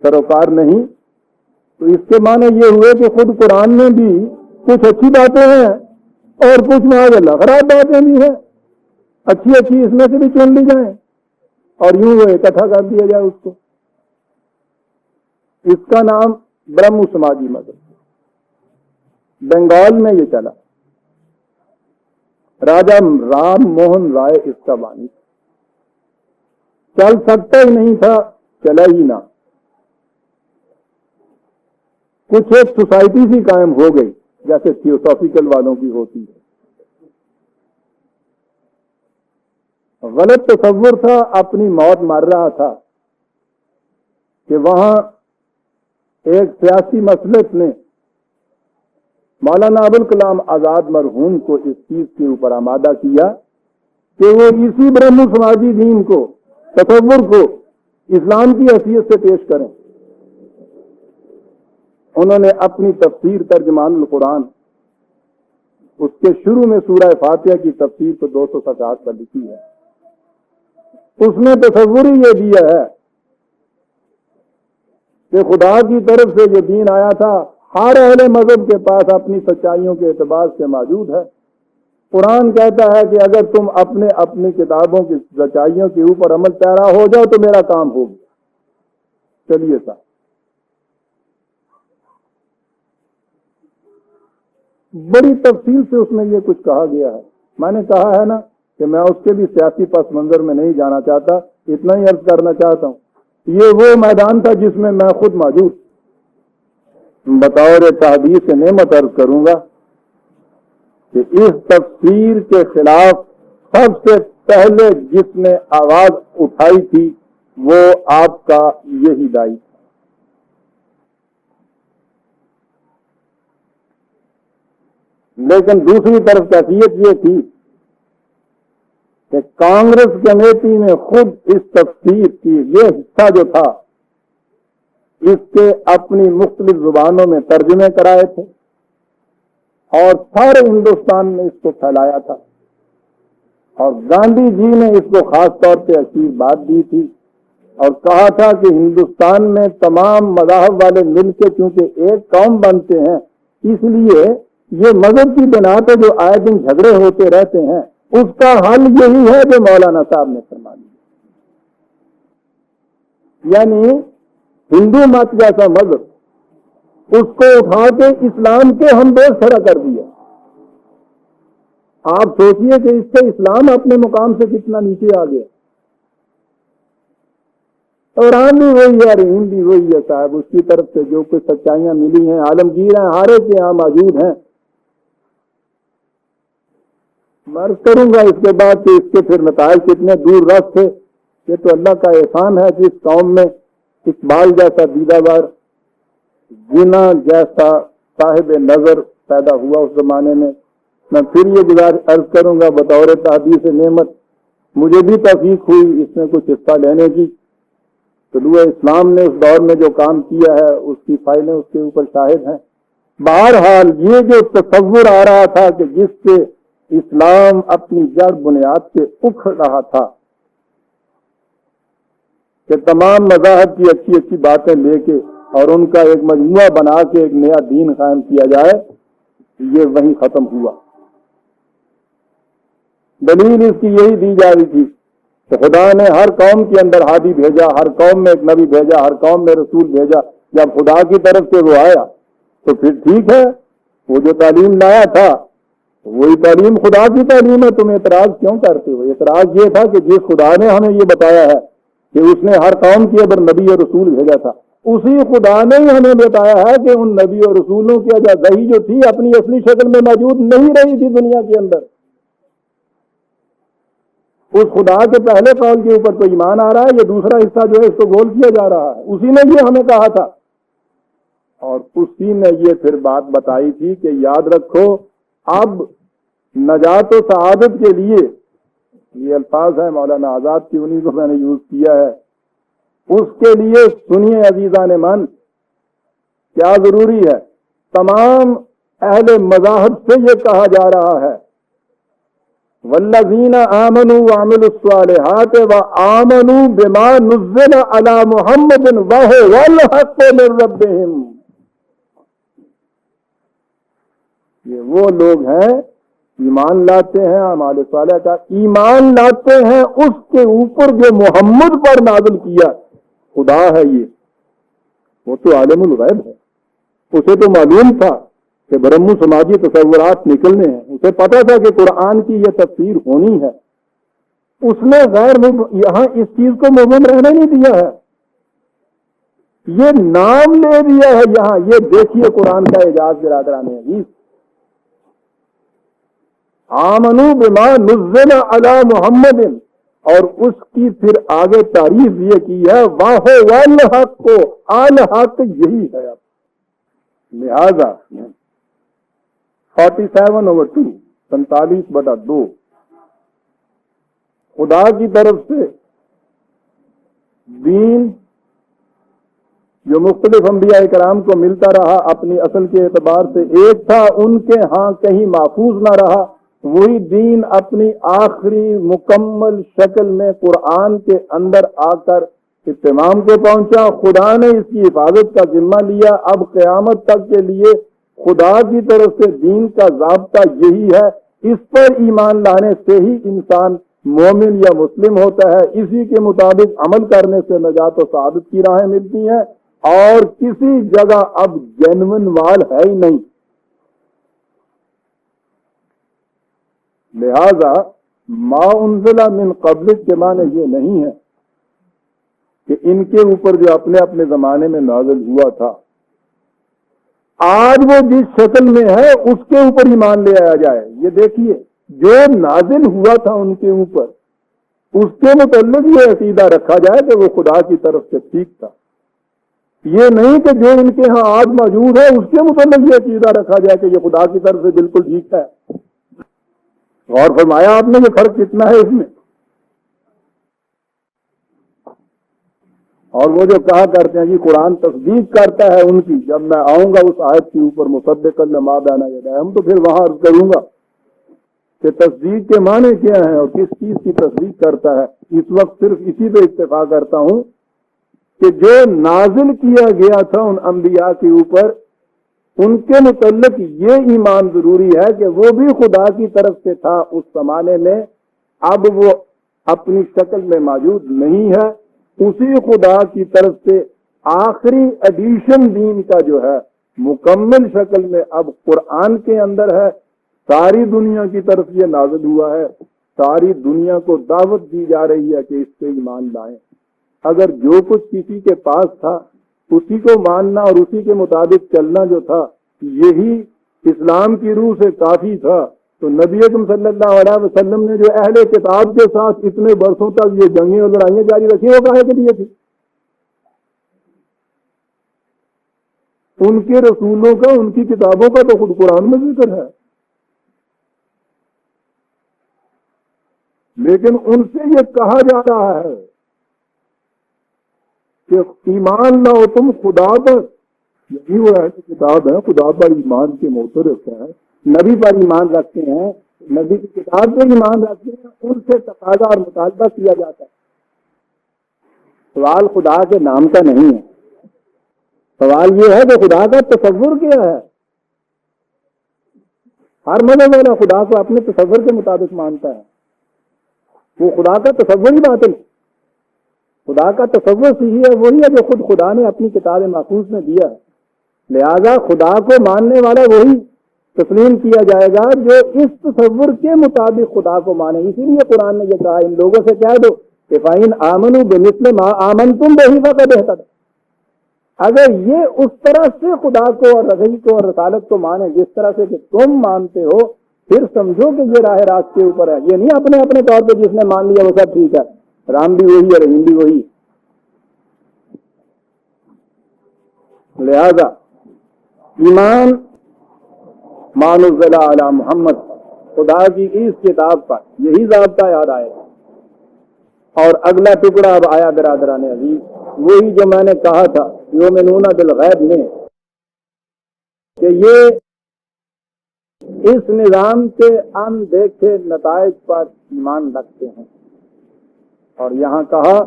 سروکار نہیں، تو اس کے معنی یہ ہوئے کہ خود قرآن میں بھی کچھ اچھی باتیں ہیں اور کچھ معاذ اللہ خراب باتیں بھی ہیں، اچھی اچھی اس میں سے بھی چن لی جائیں اور یوں وہ اکٹھا کر دیا جائے اس کو۔ اس کا نام برہم سماجی مذہب، بنگال میں یہ چلا، راجا رام موہن رائے اس کا بانی، چل سکتا ہی نہیں تھا، چلا ہی نہ۔ کچھ ایک سوسائٹی سی قائم ہو گئی جیسے تھیوسافیکل والوں کی ہوتی ہے۔ غلط تصور تھا، اپنی موت مر رہا تھا کہ وہاں ایک سیاسی مسلک نے مولانا ابوالکلام آزاد مرحوم کو اس چیز کے اوپر آمادہ کیا کہ وہ اسی برہم سماجی دین کو، تصور کو اسلام کی حیثیت سے پیش کریں۔ انہوں نے اپنی تفسیر ترجمان القرآن اس کے شروع میں سورہ فاتحہ کی تفسیر تو 250 پر لکھی ہے. اس میں تصور ہی یہ دیا ہے کہ خدا کی طرف سے جو دین آیا تھا ہر اہل مذہب کے پاس اپنی سچائیوں کے اعتبار سے موجود ہے. قرآن کہتا ہے کہ اگر تم اپنی کتابوں کی سچائیوں کے اوپر عمل پیرا ہو جاؤ تو میرا کام ہو گیا. چلیے صاحب، بڑی تفصیل سے اس میں یہ کچھ کہا گیا ہے. میں نے کہا ہے نا کہ میں اس کے بھی سیاسی پس منظر میں نہیں جانا چاہتا، اتنا ہی عرض کرنا چاہتا ہوں یہ وہ میدان تھا جس میں خود موجود. بطور تحدیث نعمت عرض کروں گا کہ اس تفسیر کے خلاف سب سے پہلے جس نے آواز اٹھائی تھی وہ آپ کا یہی دائی تھا. لیکن دوسری طرف کیفیت یہ تھی کہ کانگریس کمیٹی نے خود اس تفسیر کی یہ حصہ جو تھا اس کے اپنی مختلف زبانوں میں ترجمے کرائے تھے اور سارے ہندوستان میں اس کو پھیلایا تھا. اور گاندھی جی نے اس کو خاص طور پہ اچھی بات دی تھی اور کہا تھا کہ ہندوستان میں تمام مذاہب والے مل کے چونکہ ایک قوم بنتے ہیں اس لیے یہ مذہب کی بنا پہ جو آئے دن جھگڑے ہوتے رہتے ہیں اس کا حل یہی ہے جو مولانا صاحب نے فرما دیا. یعنی ہندو مت جیسا مذہب اس کو اٹھا کے اسلام کے ہم دوست کھڑا کر دیا. آپ سوچئے کہ اس سے اسلام اپنے مقام سے کتنا نیچے آ گیا. قرآن بھی وہی ہے، رحیم بھی وہی ہے صاحب. اس کی طرف سے جو کچھ سچائیاں ملی ہیں عالمگیر ہیں، ہر ایک یہاں موجود ہیں. میں عرض کروں گا اس کے بعد کہ اس کے پھر نتائج کتنے دور رس تھے. یہ تو اللہ کا احسان ہے کہ اس قوم میں اقبال جیسا دیدہ جنا جیسا صاحب نظر پیدا ہوا اس زمانے میں. میں پھر یہ گزارش عرض کروں گا بطور تحدیث نعمت مجھے بھی توفیق ہوئی اس میں کچھ حصہ لینے کی. طلوع اسلام نے اس دور میں جو کام کیا ہے اس کی فائلیں اس کے اوپر شاہد ہیں. بہرحال یہ جو تصور آ رہا تھا کہ جس سے اسلام اپنی جڑ بنیاد سے اکھڑ رہا تھا کہ تمام مذاہب کی اچھی اچھی باتیں لے کے اور ان کا ایک مجموعہ بنا کے ایک نیا دین قائم کیا جائے، یہ وہیں ختم ہوا. دلیل اس کی یہی دی جا رہی تھی کہ خدا نے ہر قوم کے اندر ہادی بھیجا، ہر قوم میں ایک نبی بھیجا، ہر قوم میں رسول بھیجا. جب خدا کی طرف سے وہ آیا تو پھر ٹھیک ہے، وہ جو تعلیم لایا تھا وہی تعلیم خدا کی تعلیم ہے. تم اعتراض کیوں کرتے ہو؟ اعتراض یہ تھا کہ جس خدا نے ہمیں یہ بتایا ہے کہ اس نے ہر قوم کے اندر نبی اور رسول بھیجا تھا، اسی خدا نے ہی ہمیں بتایا ہے کہ ان نبی اور رسولوں کی وحی جو تھی اپنی اصلی شکل میں موجود نہیں رہی تھی دنیا کے اندر. اس خدا کے پہلے قول کے اوپر تو ایمان آ رہا ہے، یہ دوسرا حصہ جو ہے اس کو گول کیا جا رہا ہے. اسی نے یہ ہمیں کہا تھا اور اسی نے یہ پھر بات بتائی تھی کہ یاد رکھو اب نجات و سعادت کے لیے، یہ الفاظ ہے مولانا آزاد کی، انہی کو میں نے یوز کیا ہے، اس کے لیے سنیے عزیزان من کیا ضروری ہے. تمام اہل مذاہب سے یہ کہا جا رہا ہے والذین آمنوا وعملوا الصالحات وآمنوا بما نزل علی محمد وهو الحق من ربهم. یہ وہ لوگ ہیں ایمان لاتے ہیں، اعمال صالحہ کا ایمان لاتے ہیں اس کے اوپر جو محمد پر نازل کیا. خدا ہے یہ، وہ تو عالم الغیب ہے، اسے تو معلوم تھا کہ برہمو سماجی تصورات نکلنے ہیں، اسے پتا تھا کہ قرآن کی یہ تفسیر ہونی ہے. اس نے یہاں اس چیز کو مبہم رہنے نہیں دیا ہے، یہ نام لے دیا ہے یہاں. یہ دیکھیے قرآن کا اعجاز برادران عزیز. آمنوا بما نزل علی محمد، اور اس کی پھر آگے تعریف یہ کی ہے واہ والحق کو، الحق یہی ہے. لہذا 47/2 47/2 خدا کی طرف سے دین جو مختلف انبیاء کرام کو ملتا رہا اپنی اصل کے اعتبار سے ایک تھا، ان کے ہاں کہیں محفوظ نہ رہا، وہی دین اپنی آخری مکمل شکل میں قرآن کے اندر آ کر اتمام کو پہنچا۔ خدا نے اس کی حفاظت کا ذمہ لیا۔ اب قیامت تک کے لیے خدا کی طرف سے دین کا ضابطہ یہی ہے، اس پر ایمان لانے سے ہی انسان مومن یا مسلم ہوتا ہے، اسی کے مطابق عمل کرنے سے نجات و سعادت کی راہیں ملتی ہیں، اور کسی جگہ اب جینون مال ہے ہی نہیں۔ لہذا ما انزل من قبلک کے معنی یہ نہیں ہے کہ ان کے اوپر جو اپنے اپنے زمانے میں نازل ہوا تھا آج وہ جس شکل میں ہے اس کے اوپر ایمان لے آیا جائے۔ یہ دیکھیے، جو نازل ہوا تھا ان کے اوپر اس کے متعلق یہ عقیدہ رکھا جائے کہ وہ خدا کی طرف سے ٹھیک تھا، یہ نہیں کہ جو ان کے ہاں آج موجود ہے اس کے متعلق یہ عقیدہ رکھا جائے کہ یہ خدا کی طرف سے بالکل ٹھیک ہے۔ غور فرمایا آپ نے یہ فرق کتنا ہے اس میں؟ اور وہ جو کہا کرتے ہیں جی قرآن تصدیق کرتا ہے ان کی، جب میں آؤں گا اس آیت کے اوپر مصدقا لما بین یدیہ، ہم تو پھر وہاں عرض کروں گا کہ تصدیق کے معنی کیا ہیں اور کس چیز کی تصدیق کرتا ہے۔ اس وقت صرف اسی پہ اتفاق کرتا ہوں کہ جو نازل کیا گیا تھا ان انبیاء کے اوپر، ان کے متعلق یہ ایمان ضروری ہے کہ وہ بھی خدا کی طرف سے تھا اس زمانے میں، اب وہ اپنی شکل میں موجود نہیں ہے، اسی خدا کی طرف سے آخری ایڈیشن دین کا جو ہے مکمل شکل میں اب قرآن کے اندر ہے، ساری دنیا کی طرف یہ نازل ہوا ہے، ساری دنیا کو دعوت دی جا رہی ہے کہ اس پہ ایمان لائیں۔ اگر جو کچھ کسی کے پاس تھا اسی کو ماننا اور اسی کے مطابق چلنا جو تھا یہی اسلام کی روح سے کافی تھا، تو نبی اکرم صلی اللہ علیہ وسلم نے جو اہل کتاب کے ساتھ اتنے برسوں تک یہ جنگیں اور لڑائیاں جاری رکھی وہ کاہے کے لیے تھی؟ ان کے رسولوں کا، ان کی کتابوں کا تو خود قرآن میں ذکر ہے، لیکن ان سے یہ کہا جا رہا ہے کہ ایمان لاؤ تم خدا پر، یہی وہ ہے کہ کتاب ہے، خدا پر ایمان کے معترف ہے، نبی پر ایمان رکھتے ہیں، نبی کی کتاب پر ایمان رکھتے ہیں، ان سے تقاضا اور مطالبہ کیا جاتا ہے۔ سوال خدا کے نام کا نہیں ہے، سوال یہ ہے کہ خدا کا تصور کیا ہے۔ ہر مذہب والا خدا کو اپنے تصور کے مطابق مانتا ہے، وہ خدا کا تصور ہی باطل ہے۔ خدا کا تصور صحیح ہے وہی ہے جو خود خدا نے اپنی کتاب محفوظ میں دیا ہے، لہذا خدا کو ماننے والا وہی تسلیم کیا جائے گا جو اس تصور کے مطابق خدا کو مانے۔ اسی لیے قرآن نے یہ کہا ان لوگوں سے کہہ دو کہ فَإِنْ آمَنُوا بِمِثْلِ مَا آمَنْتُمْ بِهِ فَقَدِ اهْتَدَوْا، اگر یہ اس طرح سے خدا کو اور رسول کو اور رسالت کو مانے جس طرح سے کہ تم مانتے ہو، پھر سمجھو کہ یہ راہ راست کے اوپر ہے۔ یہ نہیں اپنے اپنے طور پہ جس نے مان لیا وہ سب ٹھیک ہے، رام بھی وہی ہے رحیم بھی وہی۔ لہذا ایمان ما نزل علی محمد، خدا کی اس کتاب پر یہی ضابطہ یاد آئے گا۔ اور اگلا ٹکڑا اب آیا برادران عزیز، وہی جو میں نے کہا تھا یؤمنون بالغیب میں، کہ یہ اس نظام کے اندیکھے نتائج پر ایمان رکھتے ہیں، اور یہاں کہا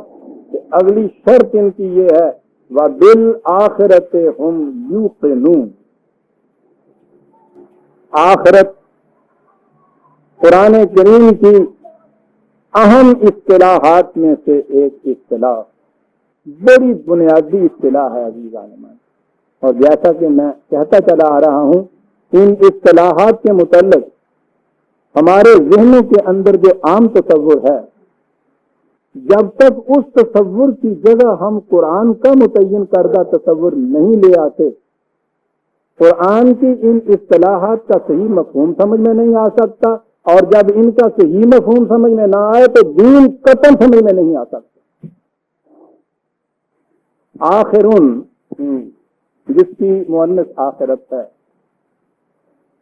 کہ اگلی شرط ان کی یہ ہے وَبِالْآخِرَةِ هُمْ يُوقِنُونَ۔ آخرت قرآن کریم کی اہم اصطلاحات میں سے ایک اصطلاح، بڑی بنیادی اصطلاح ہے عزیزان من، اور جیسا کہ میں کہتا چلا آ رہا ہوں ان اصطلاحات کے متعلق ہمارے ذہنوں کے اندر جو عام تصور ہے، جب تک اس تصور کی جگہ ہم قرآن کا متعین کردہ تصور نہیں لے آتے، قرآن کی ان اصطلاحات کا صحیح مفہوم سمجھ میں نہیں آ سکتا، اور جب ان کا صحیح مفہوم سمجھ میں نہ آئے تو دین قطعاً سمجھ میں نہیں آ سکتا۔ آخرون جس کی مؤنث آخرت ہے،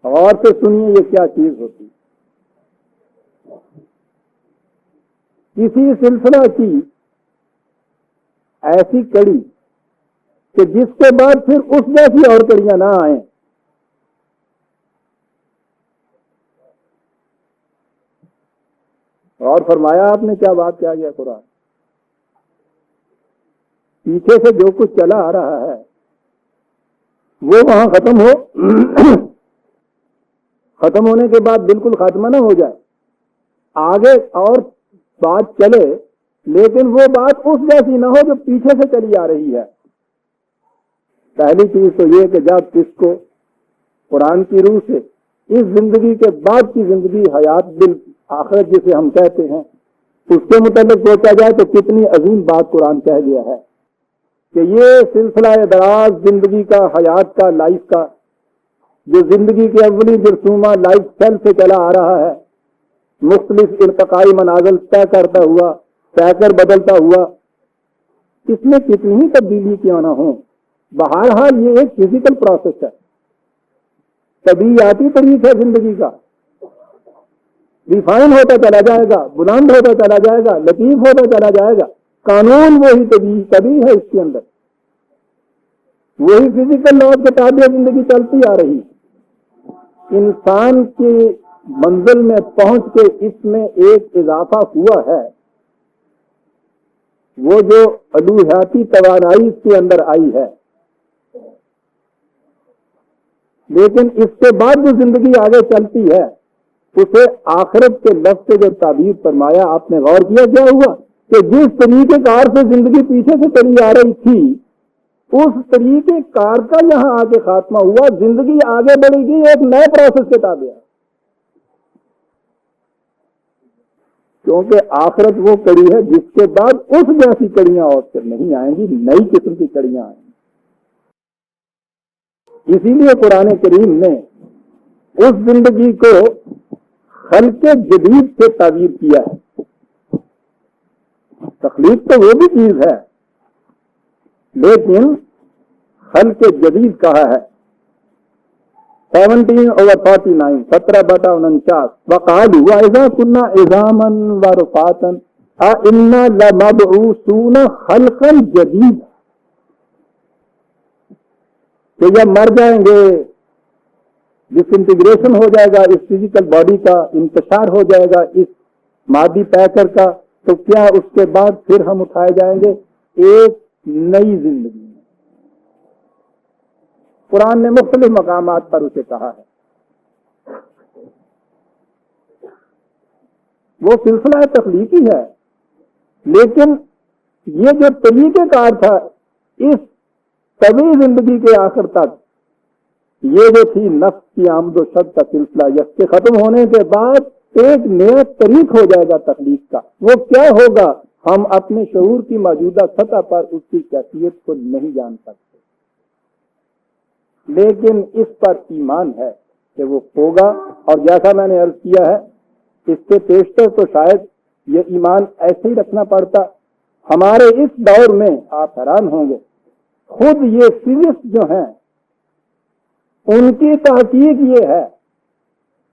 غور سے سنیے یہ کیا چیز ہوتی۔ کسی سلسلہ کی ایسی کڑی کہ جس کے بعد پھر اس جیسی اور کڑیاں نہ آئیں. اور فرمایا آپ نے کیا بات کیا گیا قرآن. پیچھے سے جو کچھ چلا آ رہا ہے وہ وہاں ختم ہو، ختم ہونے کے بعد بالکل خاتمہ نہ ہو جائے، آگے اور بات چلے لیکن وہ بات اس جیسی نہ ہو جو پیچھے سے چلی آ رہی ہے. پہلی چیز تو یہ کہ جب اس کو قرآن کی روح سے اس زندگی کے بعد کی زندگی، حیات بالآخرت جسے ہم کہتے ہیں، اس کے متعلق سوچا جائے تو کتنی عظیم بات قرآن کہہ گیا ہے کہ یہ سلسلہ دراز زندگی کا، حیات کا، لائف کا، جو زندگی کے اولی جرثومہ لائف سیل سے چلا آ رہا ہے، مختلف ارتقائی منازل طے کرتا ہوا، طے کر بدلتا ہوا، اس میں کتنی ہی تبدیلی کیوں نہ ہوں، بہرحال یہ ایک فزیکل پروسیس ہے، طبیعیاتی طریقہ ہے زندگی کا، ریفائن ہوتا چلا جائے گا، بلند ہوتا چلا جائے گا، لطیف ہوتا چلا جائے گا. قانون وہی طبیعی ہے، اس کے اندر وہی فزیکل لا کے تابع زندگی چلتی آ رہی. انسان کی منزل میں پہنچ کے اس میں ایک اضافہ ہوا ہے، وہ جو الوہیاتی توانائی اس کے اندر آئی ہے. لیکن اس کے بعد جو زندگی آگے چلتی ہے اسے آخرت کے لفظ سے جو تعبیر فرمایا، آپ نے غور کیا کیا ہوا کہ جس طریقے کار سے زندگی پیچھے سے چلی آ رہی تھی اس طریقے کار کا یہاں آگے خاتمہ ہوا، زندگی آگے بڑھے گی ایک نئے پروسیس کے تابع، کیونکہ آخرت وہ کڑی ہے جس کے بعد اس جیسی کڑیاں اور پھر نہیں آئیں گی، نئی قسم کی کڑیاں آئیں گی. اسی لیے قرآن کریم نے اس زندگی کو خلق جدید سے تعبیر کیا ہے. تخلیق تو وہ بھی چیز ہے لیکن خلق جدید کہا ہے. 17/49 17/49 وقالوا وَإِذَا كُنَّا عِظَامًا وَرُفَاتًا أَإِنَّا لَمَبْعُوثُونَ خَلْقًا جَدِيدًا، کہ جب مر جائیں گے، ڈس انٹیگریشن ہو جائے گا، اس فزیکل باڈی کا انتشار ہو جائے گا اس مادی پیکر کا، تو کیا اس کے بعد پھر ہم اٹھائے جائیں گے ایک نئی زندگی میں. قرآن نے مختلف مقامات پر اسے کہا ہے. وہ سلسلہ تخلیقی ہے لیکن یہ جو طریقہ کار تھا اس طویل زندگی کے آخر تک، یہ جو تھی نفس کی آمد و شد کا سلسلہ، اس کے ختم ہونے کے بعد ایک نیا طریق ہو جائے گا تخلیق کا. وہ کیا ہوگا ہم اپنے شعور کی موجودہ سطح پر اس کی کیفیت کو نہیں جان سکتے، لیکن اس پر ایمان ہے کہ وہ ہوگا. اور جیسا میں نے عرض کیا ہے اس کے پیشتر تو شاید یہ ایمان ایسے ہی رکھنا پڑتا. ہمارے اس دور میں آپ حیران ہوں گے، خود یہ فزکس جو ہیں ان کی تحقیق یہ ہے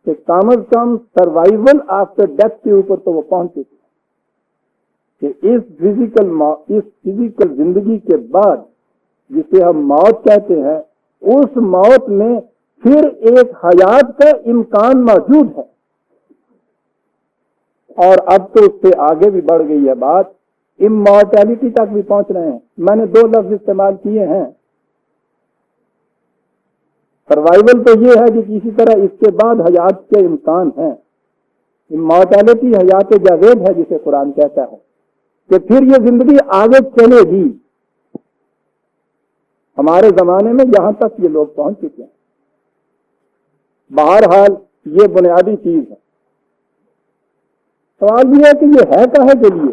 کہ کم از کم سروائیول آفٹر ڈیتھ کے اوپر تو وہ پہنچ چکے کہ اس فزیکل زندگی کے بعد جسے ہم موت کہتے ہیں، اس موت میں پھر ایک حیات کا امکان موجود ہے. اور اب تو اس سے آگے بھی بڑھ گئی ہے بات، امورٹیلٹی تک بھی پہنچ رہے ہیں. میں نے 2 لفظ استعمال کیے ہیں. سروائیول تو یہ ہے کہ کسی طرح اس کے بعد حیات کے امکان ہیں. امورٹیلٹی حیات جاوید ہے جسے قرآن کہتا ہے کہ پھر یہ زندگی آگے چلے گی. ہمارے زمانے میں یہاں تک یہ لوگ پہنچ چکے ہیں. بہرحال یہ بنیادی چیز ہے. سوال یہ ہے کہ یہ ہے کہے کے لیے؟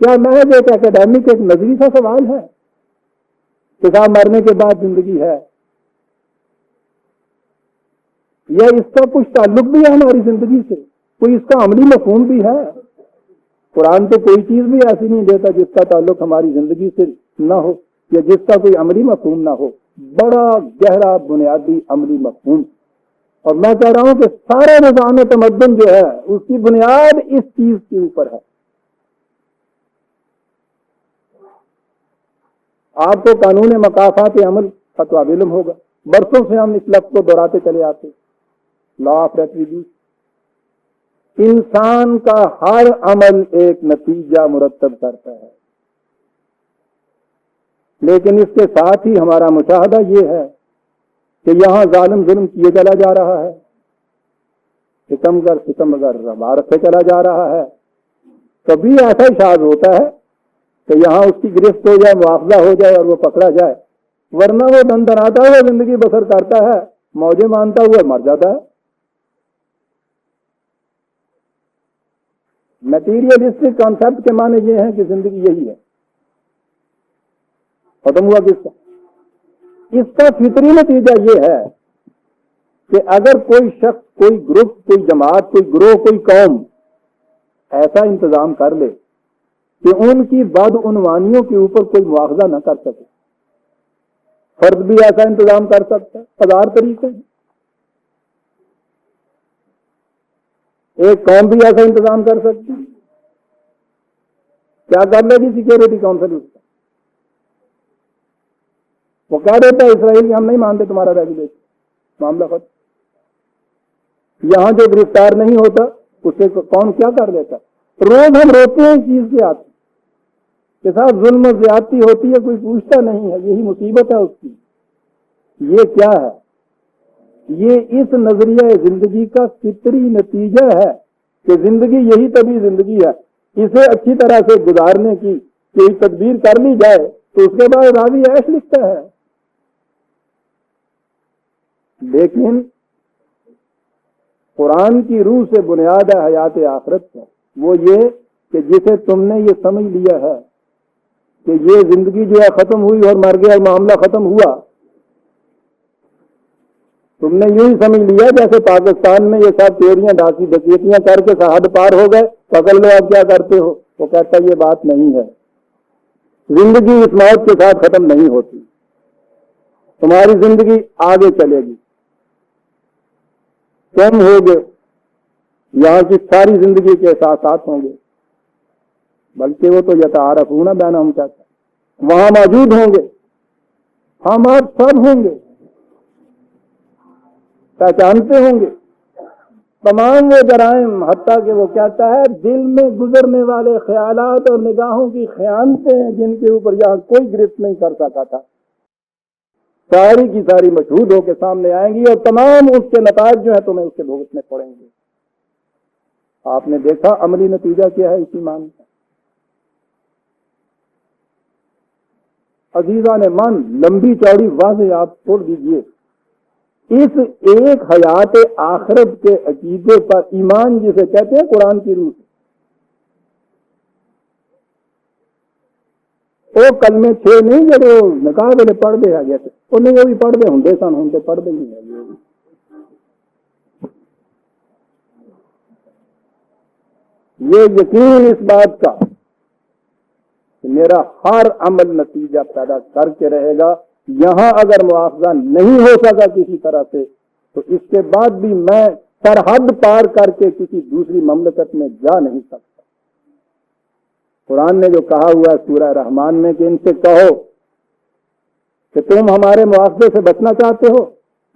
کیا محض ایک اکیڈیمک ایک نظری سا سوال ہے کہ صاحب مرنے کے بعد زندگی ہے، یا اس کا کچھ تعلق بھی ہے ہماری زندگی سے، کوئی اس کا عملی مفہوم بھی ہے؟ قرآن تو کوئی چیز بھی ایسی نہیں دیتا جس کا تعلق ہماری زندگی سے نہ ہو یا جس کا کوئی عملی مفہوم نہ ہو. بڑا گہرا بنیادی عملی مفہوم. اور میں کہہ رہا ہوں کہ سارے نظام تمدن جو ہے اس کی بنیاد اس چیز کے اوپر ہے. آپ کو قانون مکافات عمل فتویٰ علم ہوگا، برسوں سے ہم اس لفظ کو دہراتے چلے آتے، لا آف ریٹریبیوشن۔ انسان کا ہر عمل ایک نتیجہ مرتب کرتا ہے، لیکن اس کے ساتھ ہی ہمارا مشاہدہ یہ ہے کہ یہاں ظالم ظلم کیے چلا جا رہا ہے، ستمگر عمارت سے چلا جا رہا ہے۔ کبھی ایسا شاذ ہوتا ہے کہ یہاں اس کی گرفت ہو جائے، مواخذہ ہو جائے اور وہ پکڑا جائے، ورنہ وہ دن دناتا ہوا زندگی بسر کرتا ہے، موجے مانتا ہوا مر جاتا ہے۔ میٹیریلسٹک کانسیپٹ کے معنی یہ ہیں کہ زندگی یہی ہے، ختم ہوا کس کا؟ اس کا فطری نتیجہ یہ ہے کہ اگر کوئی شخص، کوئی گروپ، کوئی جماعت، کوئی گروہ، کوئی قوم ایسا انتظام کر لے کہ ان کی بدعنوانیوں کے اوپر کوئی مواخذہ نہ کر سکے، فرد بھی ایسا انتظام کر سکتا ہے، ہزار طریقے ہیں، ایک قوم بھی ایسا انتظام کر سکتی، کیا کر لے گی سیکورٹی کونسل اس کا؟ وہ کہہ دیتا ہے اسرائیل کہ ہم نہیں مانتے تمہارا ریگولیشن، معاملہ ختم۔ یہاں جو گرفتار نہیں ہوتا اسے کون کیا کر لیتا؟ روز ہم روتے ہیں اس چیز کے آتے کہ صاحب ظلم و زیادتی ہوتی ہے، کوئی پوچھتا نہیں ہے، یہی مصیبت ہے اس کی۔ یہ کیا ہے؟ یہ اس نظریہ زندگی کا فطری نتیجہ ہے کہ زندگی یہی طبی زندگی ہے، اسے اچھی طرح سے گزارنے کی کوئی تدبیر کر لی جائے تو اس کے بعد راوی عیش لکھتا ہے۔ لیکن قرآن کی روح سے بنیاد ہے حیات آخرت ہے، وہ یہ کہ جسے تم نے یہ سمجھ لیا ہے کہ یہ زندگی جو ہے ختم ہوئی اور مر گیا اور معاملہ ختم ہوا، تم نے یوں ہی سمجھ لیا جیسے پاکستان میں یہ سب چوریاں ڈکیتیاں کر کے سرحد پار ہو گئے، پکڑ لو اب کیا کرتے ہو۔ وہ کہتا ہے یہ بات نہیں ہے، زندگی اس موت کے ساتھ ختم نہیں ہوتی، تمہاری زندگی آگے چلے گی، تم ہوگے، یہاں کی ساری زندگی کے احساسات ہوں گے، بلکہ وہ تو یتعارفون بینہم کہتا ہے، وہاں موجود ہوں گے، ہم آپ سب ہوں گے، پہچانتے ہوں گے تمام وہ جرائم، حتیٰ کہ وہ کہتا ہے دل میں گزرنے والے خیالات اور نگاہوں کی خیانتیں ہیں جن کے اوپر یہاں کوئی گرفت نہیں کر سکا تھا، ساری کی ساری مشہود ہو کے سامنے آئیں گی اور تمام اس کے نتائج جو ہے تمہیں اس کے بھگتنے پڑیں گے۔ آپ نے دیکھا عملی نتیجہ کیا ہے اس ایمان کا؟ عزیزان من، لمبی چوڑی واضح آپ چھوڑ دیجئے، اس ایک حیات آخرت کے عقیدے پر ایمان جسے کہتے ہیں قرآن کی روح، وہ کلمے 6 نہیں جڑے نکاح ویلے پڑھتے ہیں جیسے انہیں وہ بھی پڑھتے ہوں سن، ہوں پڑھتے ہی ہیں۔ یہ یقین اس بات کا کہ میرا ہر عمل نتیجہ پیدا کر کے رہے گا، یہاں اگر مواخذہ نہیں ہو سکا کسی طرح سے تو اس کے بعد بھی میں سرحد پار کر کے کسی دوسری مملکت میں جا نہیں سکتا۔ قرآن نے جو کہا ہوا ہے سورہ رحمان میں کہ ان سے کہو کہ تم ہمارے مواخذے سے بچنا چاہتے ہو،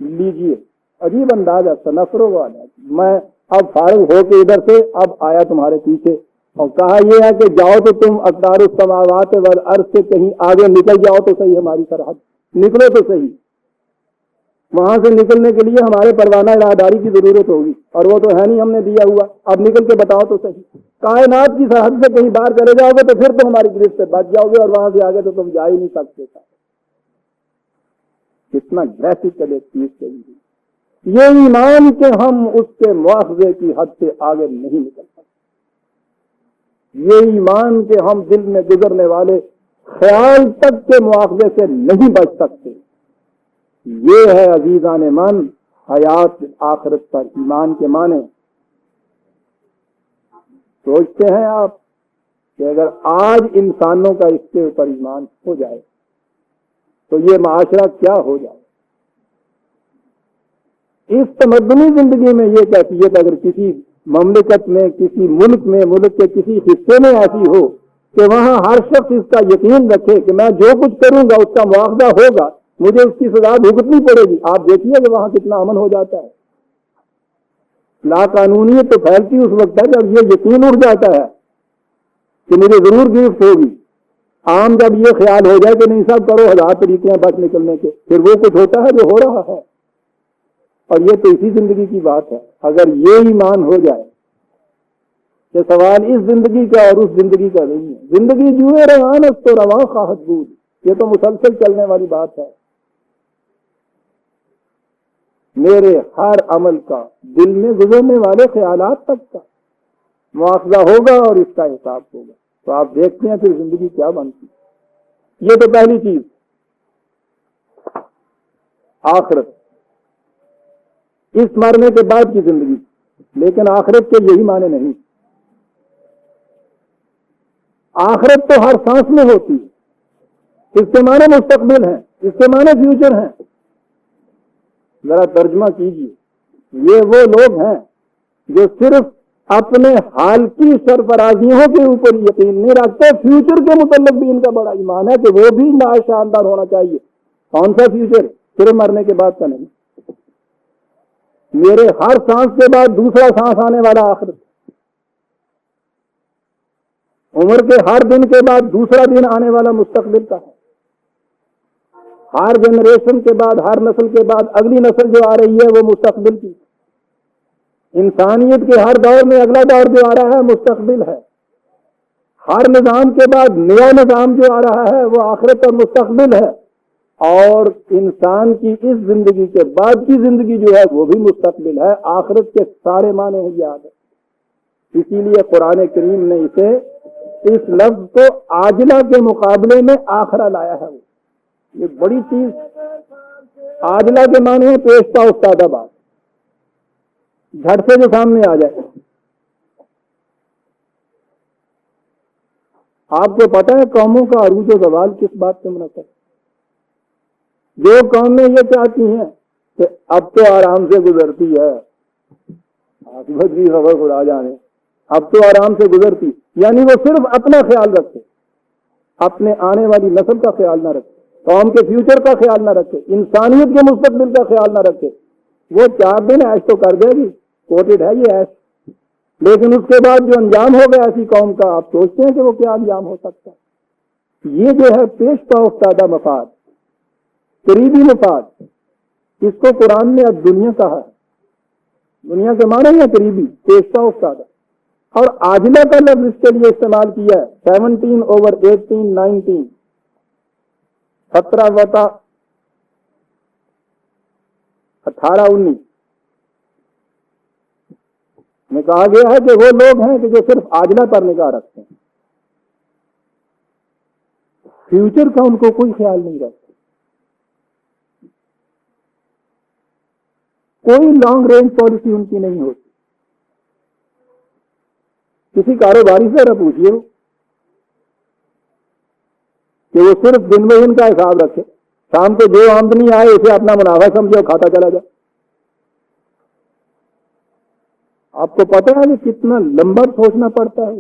لیجئے، عجیب انداز ہے، سنفرو والا، میں اب فارغ ہو کے ادھر سے اب آیا تمہارے پیچھے، اور کہا یہ ہے کہ جاؤ تو تم اقدار السماوات والارض سے کہیں آگے نکل جاؤ تو صحیح، ہماری سرحد نکلو تو صحیح، وہاں سے نکلنے کے لیے ہمارے پروانہ راہداری کی ضرورت ہوگی اور وہ تو ہے نہیں ہم نے دیا ہوا، اب نکل کے بتاؤ تو صحیح، کائنات کی سرحد سے کہیں باہر چلے جاؤ گے تو پھر تو ہماری گرفت سے بچ جاؤ گے اور وہاں سے آگے تو تم جا ہی نہیں سکتے تھا۔ کتنا گرافکل ایک چیز چاہیے یہ ایمان کہ ہم اس کے مواخذے کی حد سے آگے نہیں نکل سکتے، یہ ایمان کہ ہم دل میں گزرنے والے خیال تک کے مواخذے سے نہیں بچ سکتے، یہ ہے عزیزان من حیات آخرت پر ایمان کے معنی۔ سوچتے ہیں آپ کہ اگر آج انسانوں کا اس کے اوپر ایمان ہو جائے تو یہ معاشرہ کیا ہو جائے؟ اس تمدنی زندگی میں یہ کیفیت اگر کسی مملکت میں، کسی ملک میں، ملک کے کسی حصے میں ایسی ہو کہ وہاں ہر شخص اس کا یقین رکھے کہ میں جو کچھ کروں گا اس کا مواخذہ ہوگا، مجھے اس کی سزا بھگتنی پڑے گی، آپ دیکھیے کہ وہاں کتنا امن ہو جاتا ہے۔ لا قانونیت تو پھیلتی اس وقت ہے جب یہ یقین اٹھ جاتا ہے کہ مجھے ضرور گرفت ہوگی۔ عام جب یہ خیال ہو جائے کہ نہیں صاحب کرو، ہزار طریقے ہیں بچ نکلنے کے، پھر وہ کچھ ہوتا ہے جو ہو رہا ہے۔ اور یہ تو اسی زندگی کی بات ہے۔ اگر یہ ایمان ہو جائے کہ سوال اس زندگی کا اور اس زندگی کا نہیں ہے، زندگی جوئے روانت تو رواں خواہد بود، یہ تو مسلسل چلنے والی بات ہے۔ میرے ہر عمل کا دل میں گزرنے والے خیالات تک کا مواخذہ ہوگا اور اس کا حساب ہوگا۔ تو آپ دیکھتے ہیں پھر زندگی کیا بنتی ہے۔ یہ تو پہلی چیز، آخرت، اس مرنے کے بعد کی زندگی۔ لیکن آخرت کے یہی معنی نہیں، آخرت تو ہر سانس میں ہوتی ہے، اس کے معنی مستقبل ہیں، اس کے معنی فیوچر ہیں۔ ذرا ترجمہ کیجیے، یہ وہ لوگ ہیں جو صرف اپنے حال کی سرفرازیوں کے اوپر یقین نہیں رکھتے، فیوچر کے متعلق بھی ان کا بڑا ایمان ہے کہ وہ بھی شاندار ہونا چاہیے۔ کون سا فیوچر؟ صرف مرنے کے بعد کا نہیں، میرے ہر سانس کے بعد دوسرا سانس آنے والا آخرت، عمر کے ہر دن کے بعد دوسرا دن آنے والا مستقبل کا ہے، ہر جنریشن کے بعد، ہر نسل کے بعد اگلی نسل جو آ رہی ہے وہ مستقبل کی، انسانیت کے ہر دور میں اگلا دور جو آ رہا ہے مستقبل ہے، ہر نظام کے بعد نیا نظام جو آ رہا ہے وہ آخرت اور مستقبل ہے، اور انسان کی اس زندگی کے بعد کی زندگی جو ہے وہ بھی مستقبل ہے۔ آخرت کے سارے معنی ہیں یاد ہے، اسی لیے قرآن کریم نے اسے، اس لفظ کو عاجلہ کے مقابلے میں آخرہ لایا ہے۔ یہ بڑی چیز، عاجلہ کے معنی ہے پیش پا افتادہ بات، جھٹ سے جو سامنے آ جائے۔ آپ کو پتہ ہے قوموں کا عروج و زوال کس بات سے منحصر ہے؟ جو قومیں یہ چاہتی ہیں کہ اب تو آرام سے گزرتی ہے، عاقبت کی خبر خدا جانے، اب تو آرام سے گزرتی، یعنی وہ صرف اپنا خیال رکھتے، اپنے آنے والی نسل کا خیال نہ رکھتے، قوم کے فیوچر کا خیال نہ رکھے، انسانیت کے مستقبل کا خیال نہ رکھے۔ وہ 4 دن عیش تو کر دے گی، کوٹڈ ہے یہ عیش، لیکن اس کے بعد جو انجام ہوگا ایسی قوم کا، آپ سوچتے ہیں کہ وہ کیا انجام ہو سکتا ہے؟ یہ جو ہے پیش پا افتادہ مفاد، قریبی مفاد، اس کو قرآن نے اب دنیا کہا ہے۔ دنیا کے معنی ہے قریبی، پیش پا افتادہ، اور عاجلہ کا لفظ اس کے لیے استعمال کیا ہے 17/18/19، 17 وتا 18/19 میں کہا گیا ہے کہ وہ لوگ ہیں کہ جو صرف عاجلہ پر نگاہ رکھتے ہیں، فیوچر کا ان کو کوئی خیال نہیں رکھتے، کوئی لانگ رینج پالیسی ان کی نہیں ہوتی۔ کسی کاروباری سے ذرا پوچھیے کہ وہ صرف دن بہ دن کا حساب رکھے، شام کو جو آمدنی آئے اسے اپنا منافع سمجھے اور کھاتا چلا جائے۔ آپ کو پتہ ہے کہ کتنا لمبا سوچنا پڑتا ہے؟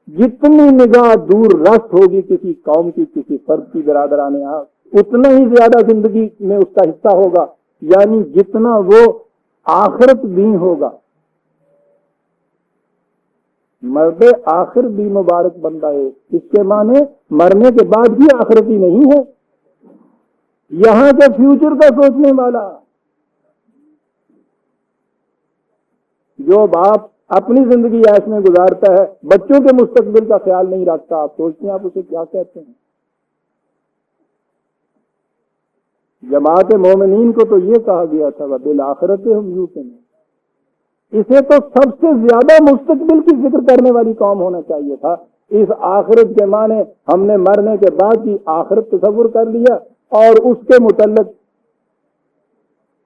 جتنی نگاہ دور رست ہوگی کسی قوم کی، کسی فرد کی، برادران آپ، اتنا ہی زیادہ زندگی میں اس کا حصہ ہوگا، یعنی جتنا وہ آخرت بھی ہوگا۔ مرد آخر بھی مبارک بندہ ہے، اس کے معنی مرنے کے بعد بھی آخرتی نہیں ہے، یہاں کے فیوچر کا سوچنے والا۔ جو باپ اپنی زندگی ایس میں گزارتا ہے، بچوں کے مستقبل کا خیال نہیں رکھتا، آپ سوچتے ہیں آپ اسے کیا کہتے ہیں؟ جماعت مومنین کو تو یہ کہا گیا تھا وبالآخرۃ ہم یوقنون، اسے تو سب سے زیادہ مستقبل کی ذکر کرنے والی قوم ہونا چاہیے تھا۔ اس آخرت کے معنی ہم نے مرنے کے بعد کی آخرت تصور کر لیا، اور اس کے متعلق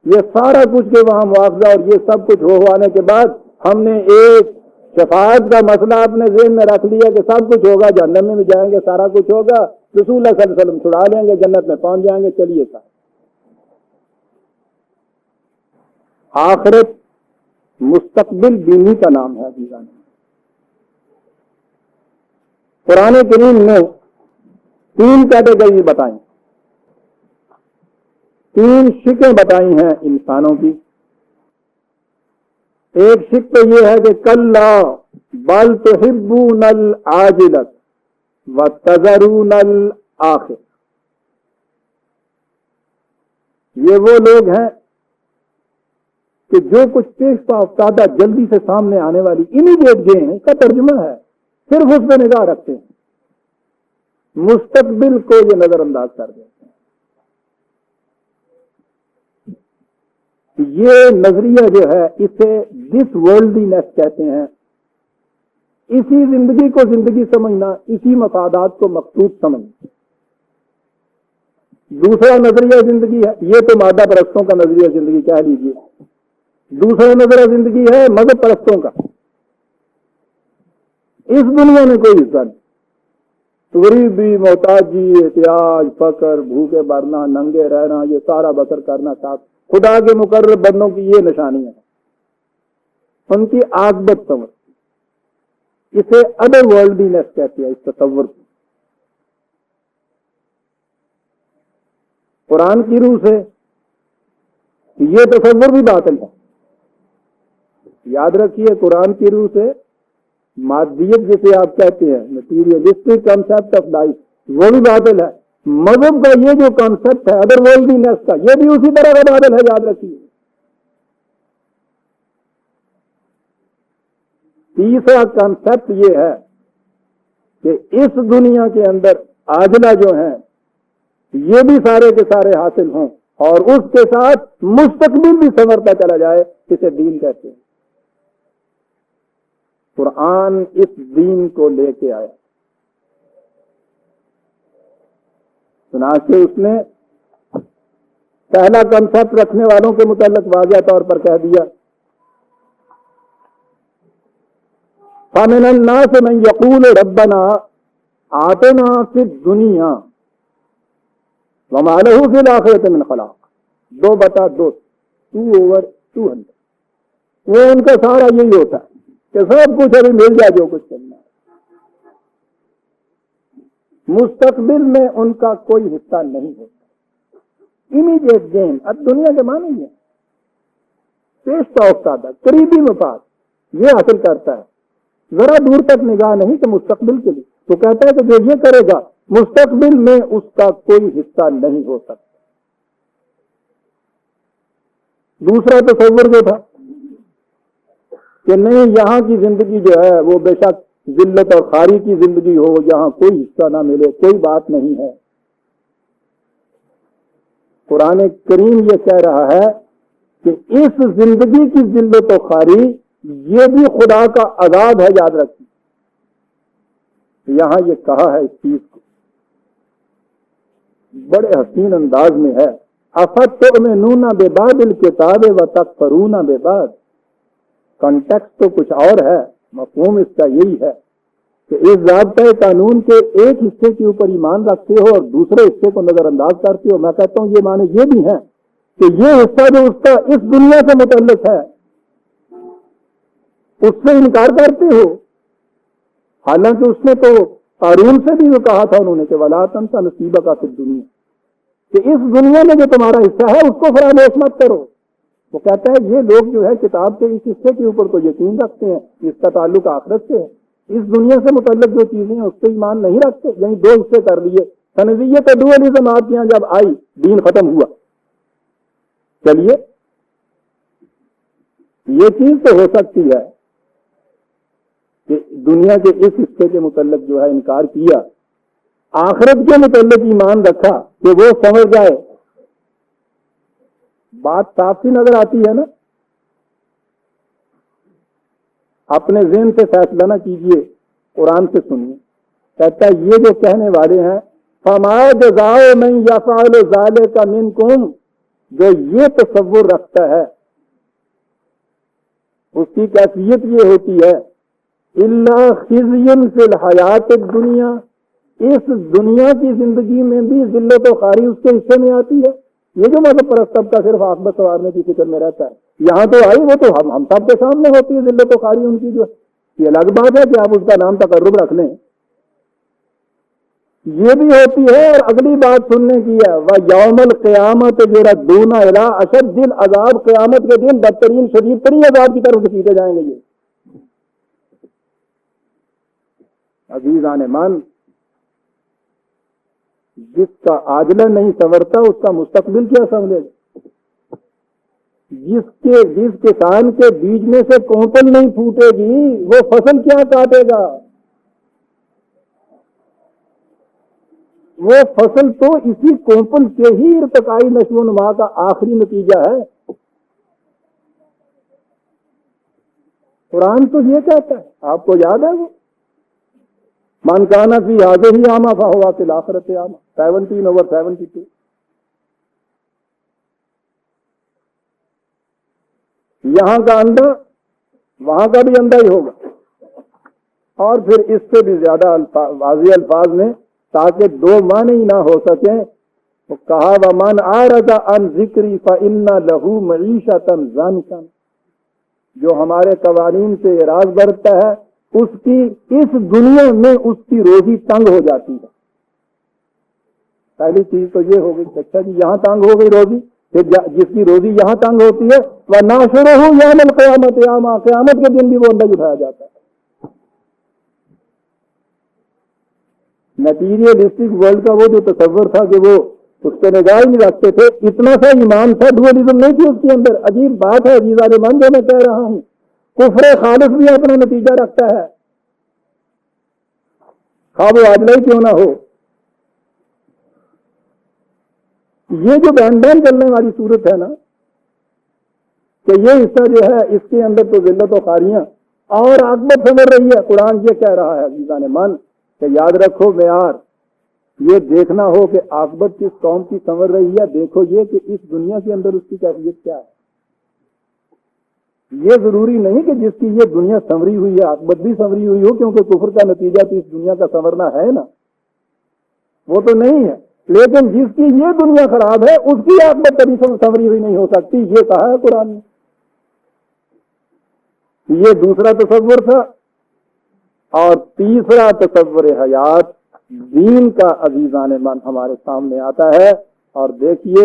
یہ سارا کچھ کے وہاں معاوضہ اور یہ سب کچھ ہونے کے بعد ہم نے ایک شفاعت کا مسئلہ اپنے ذہن میں رکھ لیا کہ سب کچھ ہوگا، جہنم میں بھی جائیں گے، سارا کچھ ہوگا، رسول اللہ صلی اللہ علیہ وسلم چھڑا لیں گے، جنت میں پہنچ جائیں گے، چلیے سر۔ آخرت مستقبل بینی کا نام ہے عزیزان۔ قرآن کریم نے 3 کیٹیگری بتائیں، 3 شکیں بتائی ہیں انسانوں کی۔ ایک شک تو یہ ہے کہ کلا بل تحبون العاجلۃ وتذرون الآخرۃ، یہ وہ لوگ ہیں کہ جو کچھ پیش پا افتادہ جلدی سے سامنے آنے والی امیڈیٹ گین کا ترجمہ ہے، صرف اس پہ نگاہ رکھتے ہیں، مستقبل کو یہ نظر انداز کر دیتے ہیں۔ یہ نظریہ جو ہے اسے ڈس ورلڈینس کہتے ہیں، اسی زندگی کو زندگی سمجھنا، اسی مفادات کو مقصود سمجھنا۔ دوسرا نظریہ زندگی ہے، یہ تو مادہ پرستوں کا نظریہ زندگی کہہ لیجیے۔ دوسرا نظریہ زندگی ہے مذہب پرستوں کا، اس دنیا میں کوئی حصہ نہیں، غریبی، محتاجی، احتیاج، فقر، بھوکے مرنا، ننگے رہنا، یہ سارا بسر کرنا ساتھ خدا کے مقرر بندوں کی یہ نشانیاں ہیں، ان کی عاقبت سمجھ، اسے ادر ورلڈینس کہتے ہیں، اس تصور کو۔ قرآن کی روح سے یہ تصور بھی باطل ہے۔ یاد رکھیے، قرآن کی روح سے مادیت جسے آپ کہتے ہیں، مٹیریلسٹک کنسپٹ آف لائف، وہ بھی باطل ہے۔ مذہب کا یہ جو کانسیپٹ ہے ادر ورلڈینس کا، یہ بھی اسی طرح کا باطل ہے، یاد رکھیے۔ تیسرا کانسیپٹ یہ ہے کہ اس دنیا کے اندر عاجلہ جو ہیں یہ بھی سارے کے سارے حاصل ہوں اور اس کے ساتھ مستقبل بھی سنورتا چلا جائے، اسے دین کہتے ہیں۔ قرآن اس دین کو لے کے آیا، چنانچہ اس نے پہلا کنسپٹ رکھنے والوں کے متعلق واضح طور پر کہہ دیا، فَمِنَ النَّاسِ مَن يَقُولُ رَبَّنَا آتِنَا فِي الدُّنْيَا وَمَا لَهُ فِي الْآخِرَةِ مِنْ خَلَاقٍ 2/2 2/200۔ وہ ان کا سارا یہی ہوتا ہے کہ سب کچھ ابھی مل جائے جو کچھ کرنا ہے، مستقبل میں ان کا کوئی حصہ نہیں ہوتا۔ امیڈیٹ گین، اب دنیا کے معنی ہے پیش پا افتادہ قریبی مفاد یہ حاصل کرتا ہے، ذرا دور تک نگاہ نہیں کہ مستقبل کے لیے۔ تو کہتا ہے کہ جو یہ کرے گا مستقبل میں اس کا کوئی حصہ نہیں ہو سکتا۔ دوسرا تصور جو تھا کہ نہیں، یہاں کی زندگی جو ہے وہ بے شک ذلت اور خاری کی زندگی ہو، یہاں کوئی حصہ نہ ملے، کوئی بات نہیں ہے۔ قرآن کریم یہ کہہ رہا ہے کہ اس زندگی کی ذلت و خاری یہ بھی خدا کا عذاب ہے، یاد رکھیے۔ یہاں یہ کہا ہے اس چیز کو بڑے حسین انداز میں ہے، افتؤمنون ببعض الکتاب وتکفرون ببعض۔ کانٹیکسٹ تو کچھ اور ہے، مفہوم اس کا یہی ہے کہ اس ضابطۂ قانون کے ایک حصے کے اوپر ایمان رکھتے ہو اور دوسرے حصے کو نظر انداز کرتے ہو۔ میں کہتا ہوں یہ معنی یہ بھی ہے کہ یہ حصہ جو اس کا اس دنیا سے متعلق ہے اس سے انکار کرتے ہو، حالانکہ اس نے تو قارون سے بھی وہ کہا تھا انہوں نے کہ وَلَا تَنْسَ نَصِيبَكَ فِي الدُّنْيَا، کہ اس دنیا میں جو تمہارا حصہ ہے اس کو فراموش مت کرو۔ وہ کہتا ہے یہ لوگ جو ہے کتاب کے اس حصے کے اوپر تو یقین رکھتے ہیں، اس کا تعلق آخرت سے ہے، اس دنیا سے متعلق جو چیزیں ہیں اس پہ ایمان نہیں رکھتے، یعنی 2 حصے کر لیے۔ تنزیت ڈوئلزم آپ کے یہاں جب آئی دین ختم ہوا۔ چلیے یہ چیز تو ہو سکتی ہے کہ دنیا کے اس حصے کے متعلق جو ہے انکار کیا، آخرت کے متعلق ایمان رکھا کہ وہ سمجھ جائے، بات صاف سی نظر آتی ہے نا۔ اپنے ذہن سے فیصلہ نہ کیجئے، قرآن سے سنیے۔ کہتا ہے یہ جو کہنے والے ہیں فَمَا جَزَاءُ مَن يَفْعَلُ ذَلِكَ مِنكُمْ، جو یہ تصور رکھتا ہے اس کی کیفیت یہ ہوتی ہے إِلَّا خِزْيٌ فِي الْحَيَاةِ الدُّنْيَا، اس دنیا کی زندگی میں بھی ذلت و خواری اس کے حصے میں آتی ہے۔ یہ جو مذہب پرست سب کا صرف عاقبت سنوارنے کی فکر میں رہتا ہے، یہاں تو آئی وہ تو ہم سب کے سامنے ہوتی ہے ذلت و خواری ان کی، جو یہ الگ بات ہے کہ آپ اس کا نام تقرب رکھ لیں، یہ بھی ہوتی ہے. اور اگلی بات سننے کی ہے، وَيَوْمَ الْقِيَامَةِ يُرَدُّونَ إِلَىٰ أَشَدِّ الْعَذَابِ، قیامت کے دن بدترین شدید ترین عذاب کی طرف گھسیٹے جائیں گے. یہ عزیزان مان، جس کا عاجلہ نہیں سنورتا اس کا مستقبل کیا سنورے گا؟ جس کسان کے بیج میں سے کونپل نہیں پھوٹے گی وہ فصل کیا کاٹے گا؟ وہ فصل تو اسی کونپل کے ہی ارتقائی نشو و نما کا آخری نتیجہ ہے. قرآن تو یہ کہتا ہے، آپ کو یاد ہے وہ من کان فی ہذہ اعمی فہو فی الآخرۃ اعمی، 17/72. یہاں کا اندھا وہاں کا بھی اندھا ہی ہوگا. اور پھر اس سے بھی زیادہ واضح الفاظ میں تاکہ دو معنی ہی نہ ہو سکیں تو کہا وَمَنْ أَعْرَضَ عَنْ ذِكْرِي فَإِنَّ لَهُ مَعِيشَةً ضَنْكًا، جو ہمارے قوانین سے اعراض برتتا ہے اس کی اس دنیا میں اس کی روزی تنگ ہو جاتی ہے. پہلی چیز تو یہ ہوگی کہ اچھا جی یہاں تنگ ہو گئی روزی، پھر جس کی روزی یہاں تنگ ہوتی ہے وَنَحْشُرُهُ يَوْمَ الْقِيَامَةِ أَعْمَىٰ، قیامت کے دن بھی وہ اندھا اٹھایا جاتا ہے. میٹیریلسٹک ورلڈ کا وہ جو تصور تھا کہ وہ اس پہ نگاہ ہی نہیں رکھتے تھے، اتنا سا ایمان تھا، ڈوئلزم نہیں تھی اس کے اندر. عجیب بات ہے عزیزان من جو میں کہہ رہا ہوں، کفر خالص بھی اپنا نتیجہ رکھتا ہے، خواہ وہ عاجلہ ہی کیوں نہ ہو. یہ جو بین بین چلنے والی صورت ہے نا کہ یہ حصہ جو ہے اس کے اندر تو ذلت و خاریاں اور عاقبت سمجھ رہی ہے. قرآن یہ کہہ رہا ہے عزیزان من کہ یاد رکھو معیار یہ دیکھنا ہو کہ عاقبت کس قوم کی سنور رہی ہے، دیکھو یہ کہ اس دنیا کے اندر اس کی کیفیت کیا ہے. یہ ضروری نہیں کہ جس کی یہ دنیا سنوری ہوئی ہے عاقبت بھی سنوری ہوئی ہو، کیونکہ کفر کا نتیجہ تو اس دنیا کا سنورنا ہے نا، وہ تو نہیں ہے. لیکن جس کی یہ دنیا خراب ہے اس کی عاقبت کبھی سنوری ہوئی نہیں ہو سکتی، یہ کہا ہے قرآن نے. یہ دوسرا تصور تھا. اور تیسرا تصور حیات دین کا عزیزان من ہمارے سامنے آتا ہے. اور دیکھیے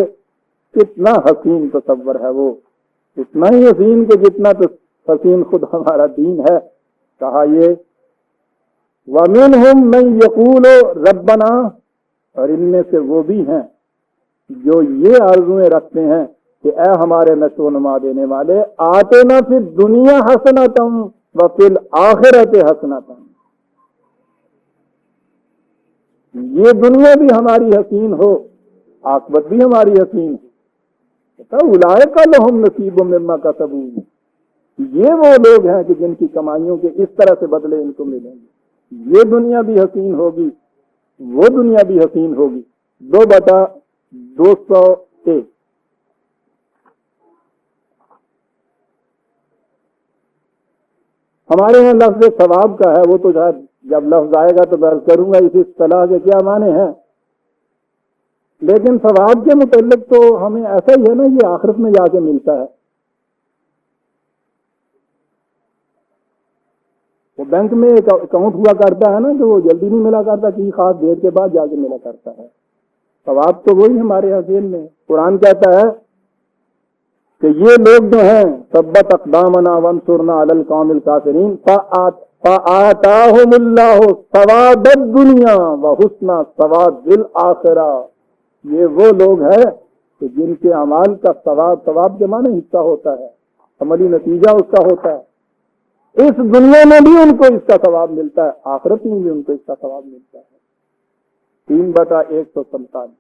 کتنا حسین تصور ہے، وہ اتنا ہی حسین کہ جتنا حسین خود ہمارا دین ہے. کہا یہ وَمِنْهُمْ مَنْ يَقُولُ رَبَّنَا، اور ان میں سے وہ بھی ہیں جو یہ آرزویں رکھتے ہیں کہ اے ہمارے نشو و نما دینے والے، آتنا فی الدنیا حسنۃ وفی الآخرۃ حسنۃ، یہ دنیا بھی ہماری حسین ہو، عاقبت بھی ہماری حسین ہو. اولئک لہم نصیب مما کسبوا، یہ وہ لوگ ہیں کہ جن کی کمائیوں کے اس طرح سے بدلے ان کو ملیں گے. یہ دنیا بھی حسین ہوگی، وہ دنیا بھی حسین ہوگی. 2/201. ہمارے یہاں لفظ ثواب کا ہے، وہ تو جب لفظ آئے گا تو میں کروں گا اس اصطلاح کے کیا معنی ہیں. لیکن ثواب کے متعلق تو ہمیں ایسا ہی ہے نا، یہ آخرت میں جا کے ملتا ہے. وہ بینک میں ایک اکاؤنٹ ہوا کرتا ہے نا کہ وہ جلدی نہیں ملا کرتا، کسی خاص دیر کے بعد جا کے ملا کرتا ہے. ثواب تو وہی ہمارے حسین میں. قرآن کہتا ہے کہ یہ لوگ جو ہیں ثبت اقدامنا وانصرنا علی القوم الکافرین فآتاہم اللہ ثواب الدنیا وحسن ثواب الآخرہ، یہ وہ لوگ ہیں کہ جن کے اعمال کا ثواب کے معنی حصہ ہوتا ہے، عملی نتیجہ اس کا ہوتا ہے. اس دنیا میں بھی ان کو اس کا ثواب ملتا ہے، آخرت میں بھی ان کو اس کا ثواب ملتا ہے. 3/147.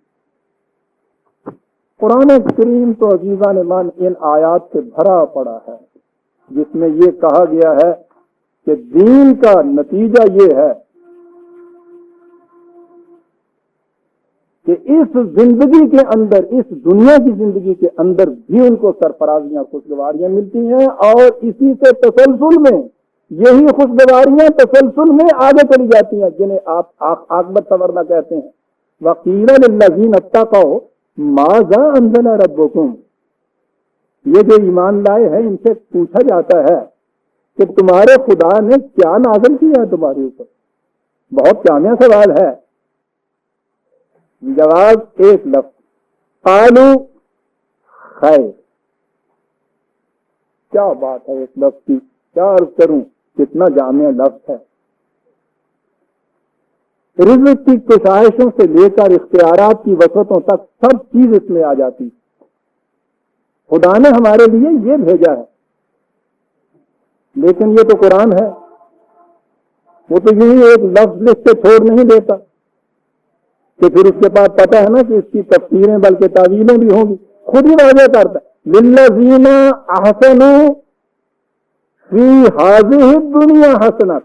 قرآن کریم تو عزیزان مان ان آیات سے بھرا پڑا ہے جس میں یہ کہا گیا ہے کہ دین کا نتیجہ یہ ہے کہ اس زندگی کے اندر، اس دنیا کی زندگی کے اندر بھی ان کو سرفرازیاں خوشگواریاں ملتی ہیں، اور اسی سے تسلسل میں یہی خوشگواریاں تسلسل میں آگے چلی جاتی ہیں جنہیں آپ عاقبت سنورنا کہتے ہیں. وَقِيلَ لِلَّذِينَ اتَّقَوْا مَاذَا أَنزَلَ رَبُّكُمْ، یہ جو ایمان لائے ہیں ان سے پوچھا جاتا ہے کہ تمہارے خدا نے کیا نازل کیا ہے تمہارے اوپر. بہت جامع سوال ہے. جواب ایک لفظ، قالو خیر. کیا بات ہے اس لفظ کی، کیا عرض کروں، کتنا جامع لفظ ہے. رزق کی کشائشوں سے لے کر اختیارات کی وسعتوں تک سب چیز اس میں آ جاتی. خدا نے ہمارے لیے یہ بھیجا ہے، لیکن یہ تو قرآن ہے، وہ تو یوں ہی ایک لفظ لکھ کے چھوڑ نہیں دیتا کہ پھر اس کے بعد پتہ ہے نا کہ اس کی تفسیریں بلکہ تعویلیں بھی ہوں گی. خود ہی واضح کرتا ہے، للذین احسنوا فی ہذہ الدنیا حسنۃ.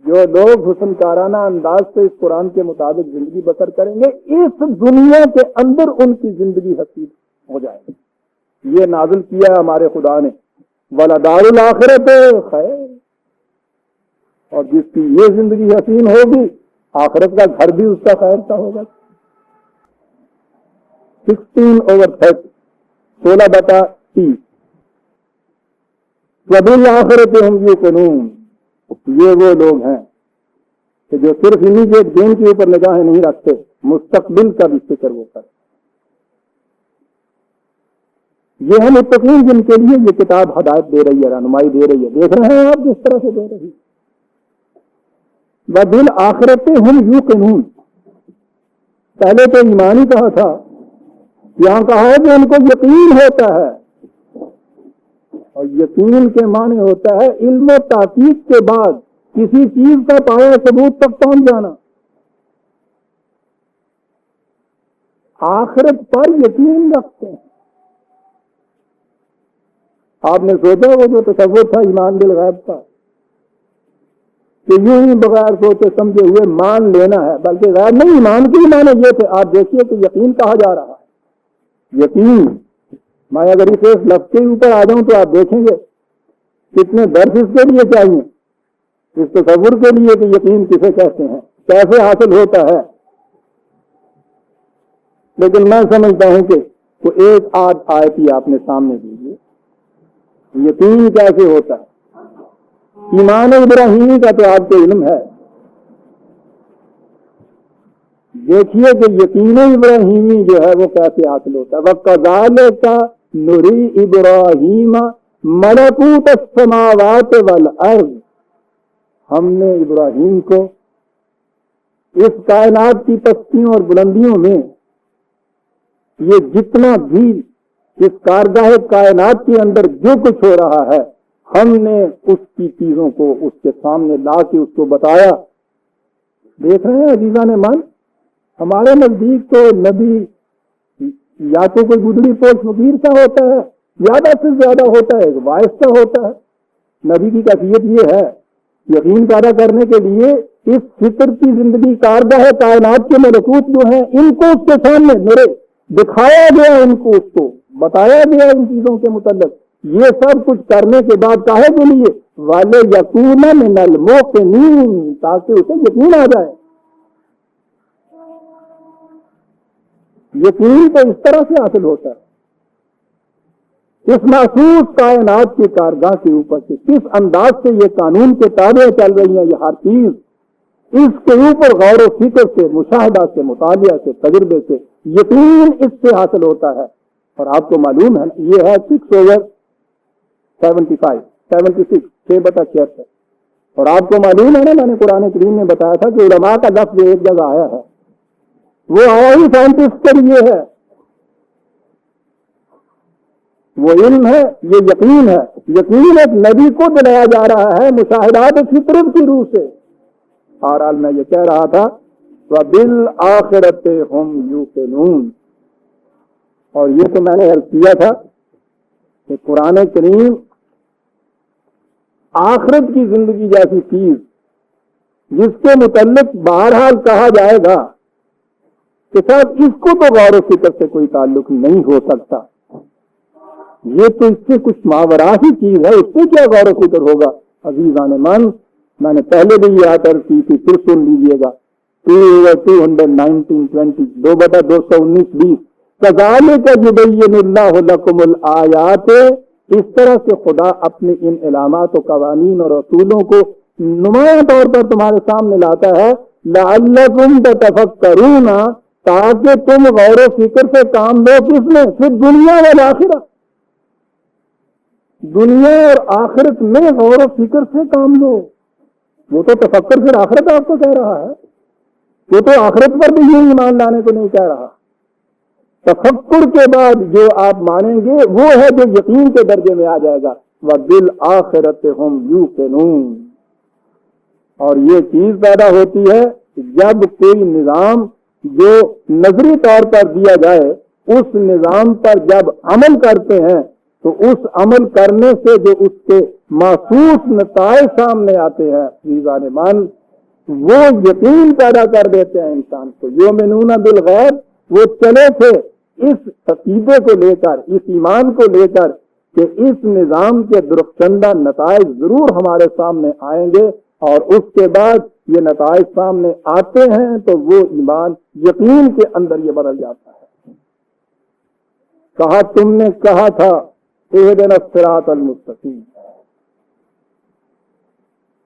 جو لوگ حسن کارانہ انداز سے اس قرآن کے مطابق زندگی بسر کریں گے، اس دنیا کے اندر ان کی زندگی حسین ہو جائے گی. یہ نازل کیا ہے ہمارے خدا نے، وَلَدَارُ الْآخِرَةِ خیر. اور جس کی یہ زندگی حسین ہوگی، آخرت کا گھر بھی اس کا خیر کا ہوگا. 16/30 16/30 وَبِالْآخِرَةِ هُمْ يُوقِنُونَ. یہ وہ لوگ ہیں کہ جو صرف امیڈیٹ گین کے اوپر نگاہیں نہیں رکھتے، مستقبل کا بھی فکر وہ کرتے. یہ ہیں متقین جن کے لیے یہ کتاب ہدایت دے رہی ہے، رہنمائی دے رہی ہے. دیکھ رہے ہیں آپ جس طرح سے دے رہی. وَبِالْآخِرَةِ هُمْ يُوقِنُونَ. پہلے تو ایمان ہی کہا تھا، یہاں کہا ہے کہ ان کو یقین ہوتا ہے. اور یقین کے معنی ہوتا ہے علم و تحقیق کے بعد کسی چیز کا پایا ثبوت تک پہنچ جانا. آخرت پر یقین رکھتے ہیں. آپ نے سوچا وہ جو تصور تھا ایمان بالغیب کا، کہ یوں ہی بغیر سوچے سمجھے ہوئے مان لینا ہے، بلکہ غیب نہیں، ایمان کے معنی یہ تھے. آپ دیکھیے کہ یقین کہا جا رہا ہے. یقین میں اگر اسے اس لفظ کے اوپر آ جاؤں تو آپ دیکھیں گے کتنے درس اس کے لیے چاہیے، اس تصور کے لیے کہ یقین کسے کہتے ہیں، کیسے حاصل ہوتا ہے. لیکن میں سمجھتا ہوں کہ وہ ایک آدھ آیت ہی آپ نے سامنے دیجیے، یقین کیسے ہوتا ہے. ایمان ابراہیمی کا تو آپ کو علم ہے. دیکھیے کہ یقین ابراہیمی جو ہے وہ کیسے حاصل ہوتا ہے. وَكَذَلِكَ نُرِي إِبْرَاهِيمَ مَلَكُوتَ السَّمَاوَاتِ وَالْأَرْضِ. ہم نے ابراہیم کو اس کائنات کی پستیوں اور بلندیوں میں یہ جتنا بھی اس کارگاہ کائنات کے اندر جو کچھ ہو رہا ہے، ہم نے اس کی چیزوں کو اس کے سامنے لا کے اس کو بتایا. دیکھ رہے ہیں عزیزان من، ہمارے نزدیک تو نبی یا تو کوئی گدڑی پوش فقیر سا ہوتا ہے، زیادہ سے زیادہ ہوتا ہے وائس کا ہوتا ہے. نبی کی کیفیت یہ ہے، یقین پیدا کرنے کے لیے اس فطر کی زندگی کارگاہ کائنات کے ملکوت جو ہیں ان کو اس کے سامنے میرے دکھایا گیا، ان کو اس کو بتایا گیا ان چیزوں کے متعلق. یہ سب کچھ کرنے کے بعد کاہے کے لیے؟ وَلِيَكُونَ مِنَ الْمُوقِنِينَ، تاکہ اسے یقین آ جائے. یقین تو اس طرح سے حاصل ہوتا ہے، اس محسوس کائنات کی کارگاہ کے اوپر سے کس انداز سے یہ قانون کے تابع چل رہی ہیں، یہ ہر چیز اس کے اوپر غور و فکر سے، مشاہدہ سے، مطالعہ سے، تجربے سے یقین اس سے حاصل ہوتا ہے. اور آپ کو معلوم ہے یہ ہے 6/76 6/76. اور آپ کو معلوم ہے نا، میں نے قرآن کریم میں بتایا تھا کہ علماء کا لفظ ایک جگہ آیا ہے، وہ آیا ہی سائنٹسٹ کے لیے ہے. وہ علم ہے، یہ یقین ہے. یقین ایک نبی کو دلایا جا رہا ہے مشاہدات فطرت کی روح سے. بہرحال میں یہ کہہ رہا تھا وَبِالْآخِرَةِ هُمْ يُوقِنُونَ. اور یہ تو میں نے عرض کیا تھا کہ قرآن کریم آخرت کی زندگی جیسی چیز جس کے متعلق بہرحال کہا جائے گا کہ صاحب اس کو تو غور و فکر سے کوئی تعلق نہیں ہو سکتا، یہ تو اس سے کچھ ماورا ہی چیز ہے، اس سے کیا غور و فکر ہوگا. عزیزان من، میں نے پہلے بھی یہ عرض کی تھی، پھر سن لیجیے گا. 2/19 2/219 كَذَلِكَ يُبَيِّنُ اللَّهُ لَكُمُ الْآيَاتِ. اس طرح سے خدا اپنے ان علامات و قوانین اور اصولوں کو نمایاں طور پر تمہارے سامنے لاتا ہے لعلکم تتفکرون، تاکہ تم غور و فکر سے کام لو. کس میں؟ پھر دنیا والآخرہ، دنیا اور آخرت میں غور و فکر سے کام لو. وہ تو تفکر پھر آخرت آپ کو کہہ رہا ہے، وہ تو آخرت پر بھی یہ ایمان لانے کو نہیں کہہ رہا. تفکر کے بعد جو آپ مانیں گے وہ ہے جو یقین کے درجے میں آ جائے گا. وَبِالْآخِرَةِ هُمْ يُوقِنُونَ. اور یہ چیز پیدا ہوتی ہے جب کوئی نظام جو نظری طور پر دیا جائے اس نظام پر جب عمل کرتے ہیں تو اس عمل کرنے سے جو اس کے محسوس نتائج سامنے آتے ہیں عزیزان مان، وہ یقین پیدا کر دیتے ہیں انسان کو. یؤمنون بالغیب، وہ چلے تھے اس عقیدے کو لے کر، اس ایمان کو لے کر کہ اس نظام کے درخشندہ نتائج ضرور ہمارے سامنے آئیں گے، اور اس کے بعد یہ نتائج سامنے آتے ہیں تو وہ ایمان یقین کے اندر یہ بدل جاتا ہے. کہا تم نے کہا تھا اہدنا الصراط المستقیم،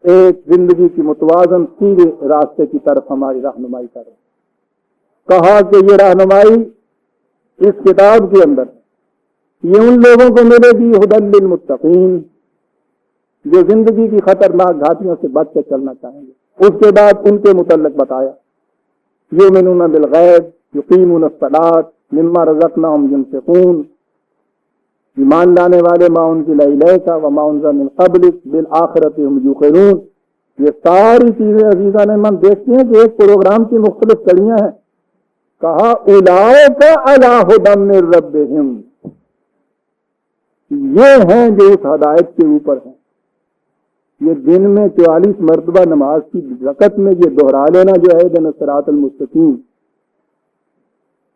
ایک زندگی کی متوازن سیدھے راستے کی طرف ہماری رہنمائی کرے. کہا کہ یہ رہنمائی اس کتاب کے اندر یہ ان لوگوں کو ملے گی ہدی للمتقین جو زندگی کی خطرناک گھاٹیوں سے بچ کے چلنا چاہیں گے. اس کے بعد ان کے متعلق بتایا یؤمنون بالغیب یقیمون الصلاۃ مما رزقناہم ینفقون، ایمان لانے والے ما انزل الیک وما انزل من قبلک بالآخرۃ هم یوقنون. یہ ساری چیزیں عزیزان من دیکھتے ہیں کہ ایک پروگرام کی مختلف کڑیاں ہیں. کہا اولئک علی ھدی من ربہم، یہ ہیں جو اس ہدایت کے اوپر ہیں. یہ دن میں 44 مرتبہ نماز کی رکعت میں یہ دوہرا لینا جو ہے اہدنا الصراط المستقیم،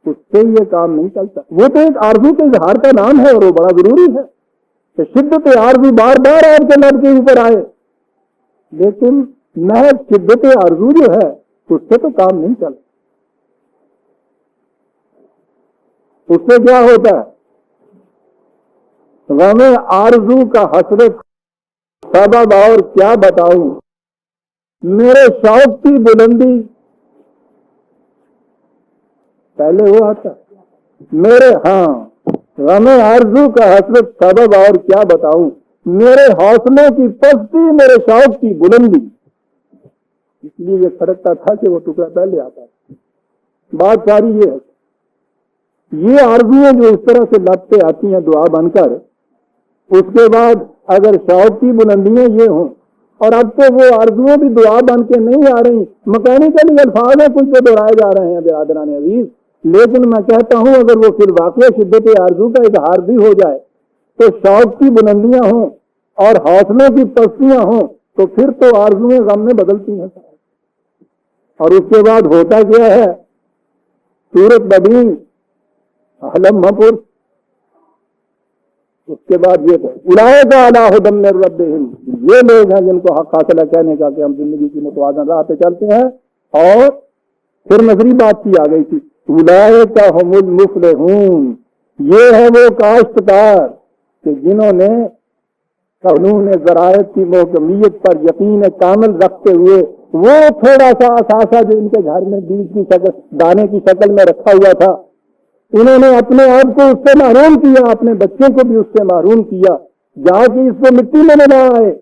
اس سے یہ کام نہیں چلتا. وہ تو ایک آرزو کے اظہار کا نام ہے اور وہ بڑا ضروری ہے کہ شدت آرزو بار بار آپ کے لب کے اوپر آئے، لیکن محض شدت آرزو جو ہے اس سے تو کام نہیں چلتا. اس سے کیا ہوتا ہے؟ غم آرزو کا حسرت سبب اور کیا بتاؤں، میرے شوق کی بلندی پہلے ہوا تھا میرے غم آرزو کا حسرت سبب اور کیا بتاؤں، میرے حوصلے کی پستی میرے شوق کی بلندی. اس لیے یہ کھڑکتا تھا کہ وہ ٹکڑا پہلے آتا ہے. بات ساری یہ ہے، یہ آرزویں جو اس طرح سے لب پہ آتی ہیں دعا بن کر، اس کے بعد اگر شوق کی بلندیاں یہ ہوں، اور اب تو وہ آرزویں بھی دعا بن کے نہیں آ رہی، مکینیکلی الفاظ ہیں کچھ تو دہرائے جا رہے ہیں برادران عزیز. لیکن میں کہتا ہوں اگر وہ فی الواقع شدت آرزو کا اظہار بھی ہو جائے تو شوق کی بلندیاں ہوں اور حوصلوں کی پستیاں ہوں تو پھر تو آرزویں غم میں بدلتی ہیں. اور اس کے بعد ہوتا کیا ہے؟ سورت بدی علم مپور. اس کے بعد یہ اولئک علی ھدی من ربہم، یہ لوگ ہیں جن کو حق حاصل ہے کہنے کا کہ ہم زندگی کی متوازن راہ پہ چلتے ہیں. اور پھر نظری بات کی آ گئی تھی اولئک ھم المفلحون، یہ ہے وہ کاشتکار کہ جنہوں نے قانون زراعت کی محکمیت پر یقین کامل رکھتے ہوئے وہ تھوڑا سا اثاثہ جو ان کے گھر میں بیج کی شکل دانے کی شکل میں رکھا ہوا تھا، انہوں نے اپنے آپ کو اس سے محروم کیا، اپنے بچوں کو بھی اس سے محروم کیا جہاں کی اس کو مٹی میں نہ آئے.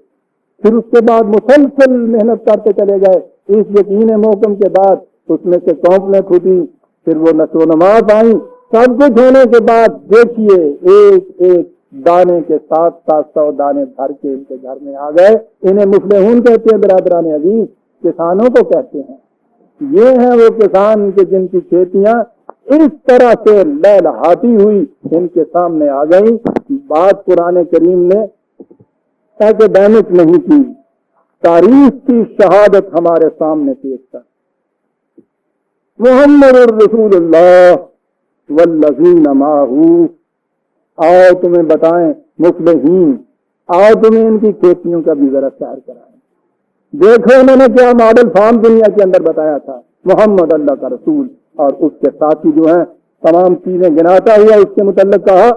پھر اس کے بعد مسلسل محنت کرتے چلے گئے. اس یقین محکم کے بعد اس میں سے کونپلیں پھوٹی، پھر وہ نشو و نما آئی. سب کچھ ہونے کے بعد دیکھیے ایک ایک دانے کے ساتھ 700 دانے بھر کے ان کے گھر میں آ گئے. انہیں مفلحون کہتے ہیں برادران عزیز، کسانوں کو کہتے ہیں. یہ ہیں وہ کسان کہ جن کی کھیتیاں اس طرح سے لہلہاتی ہوئی ان کے سامنے آ گئی. بات قرآن کریم نے ایکڈیمک نہیں کی، تاریخ کی شہادت ہمارے سامنے پیش کر. محمد الرسول اللہ والذین معہ، آؤ تمہیں بتائیں مفلحین، آؤ تمہیں ان کی کھیتیوں کا بھی ذرا سیر کرائیں. دیکھو انہوں نے کیا ماڈل فارم دنیا کے اندر بتایا تھا. محمد اللہ کا رسول اور اس کے ساتھی جو ہیں تمام چیزیں گناتا ہوا اس کے متعلق کہا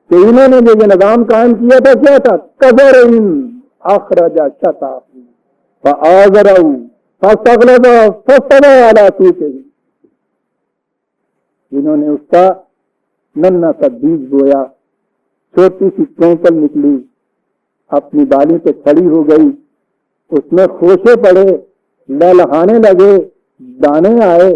کہ انہوں نے جو یہ نظام قائم کیا تھا کیا تھا؟ قذر اخرج شطأہ فآزرہ جنہوں نے اس کا ننھا سا بیج بویا، چھوٹی سی چونکل نکلی، اپنی بالی پہ کھڑی ہو گئی، اس میں خوشے پڑے، لہلہانے لگے، دانے آئے،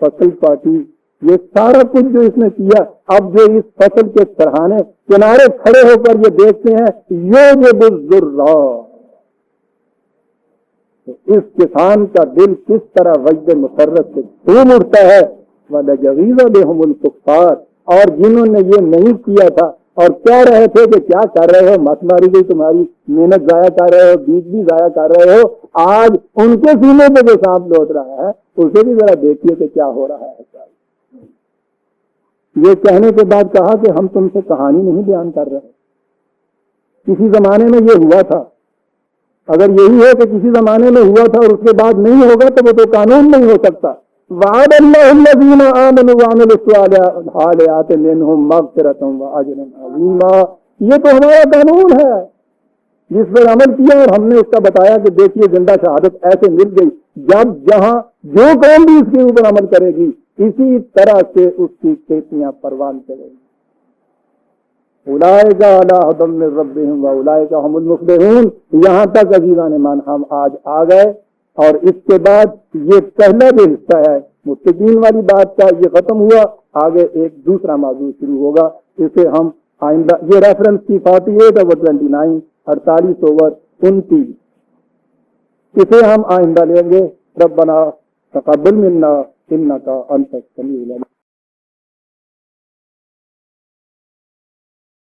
فصل پاٹی، یہ سارا کچھ جو اس نے کیا، اب جو اس فصل کے سرہانے کنارے کھڑے ہو کر یہ دیکھتے ہیں یوجب الذرہ، اس کسان کا دل کس طرح وجد مسرت سے جھوم اٹھتا ہے۔ وَلَجَغِيظَ بِهُمُ الْكُفَّارُ، اور جنہوں نے یہ نہیں کیا تھا اور کہہ رہے تھے کہ کیا کر رہے ہو، مت ماری گئی تمہاری، محنت ضائع کر رہے ہو، بیج بھی ضائع کر رہے ہو، آج ان کے سینے پہ جو سانپ لوٹ رہا ہے اسے بھی ذرا دیکھیے کہ کیا ہو رہا ہے۔ یہ کہنے کے بعد کہا کہ ہم تم سے کہانی نہیں بیان کر رہے، کسی زمانے میں یہ ہوا تھا، اگر یہی ہے کہ کسی زمانے میں ہوا تھا اور اس کے بعد نہیں ہوگا تو وہ تو قانون نہیں ہو سکتا۔ وعد اللہ الذین آمنوا وعملوا الصالحات منہم مغفرۃ واجر عظیما، یہ تو ہمارا قانون ہے جس پر عمل کیا، اور ہم نے اس کا بتایا کہ دیکھیے زندہ شہادت ایسے مل گئی، جب جہاں جو قوم بھی اس کے اوپر عمل کرے گی اسی طرح سے اس کی کھیتیاں پروان چلے گی۔ اولئک علی ھدی من ربہم واولئک ھم المفلحون، یہاں تک عزیزان ایمان ہم آج آ گئے، اور اس کے بعد یہ پہلا جو حصہ ہے متقین والی بات کا یہ ختم ہوا، آگے ایک دوسرا موضوع شروع ہوگا، اسے ہم آئندہ، یہ ریفرنس کی 48 اور 29، 48 اور 29، اسے ہم آئندہ لیں گے۔ ربنا تقبل منا انک انت السمیع العلیم۔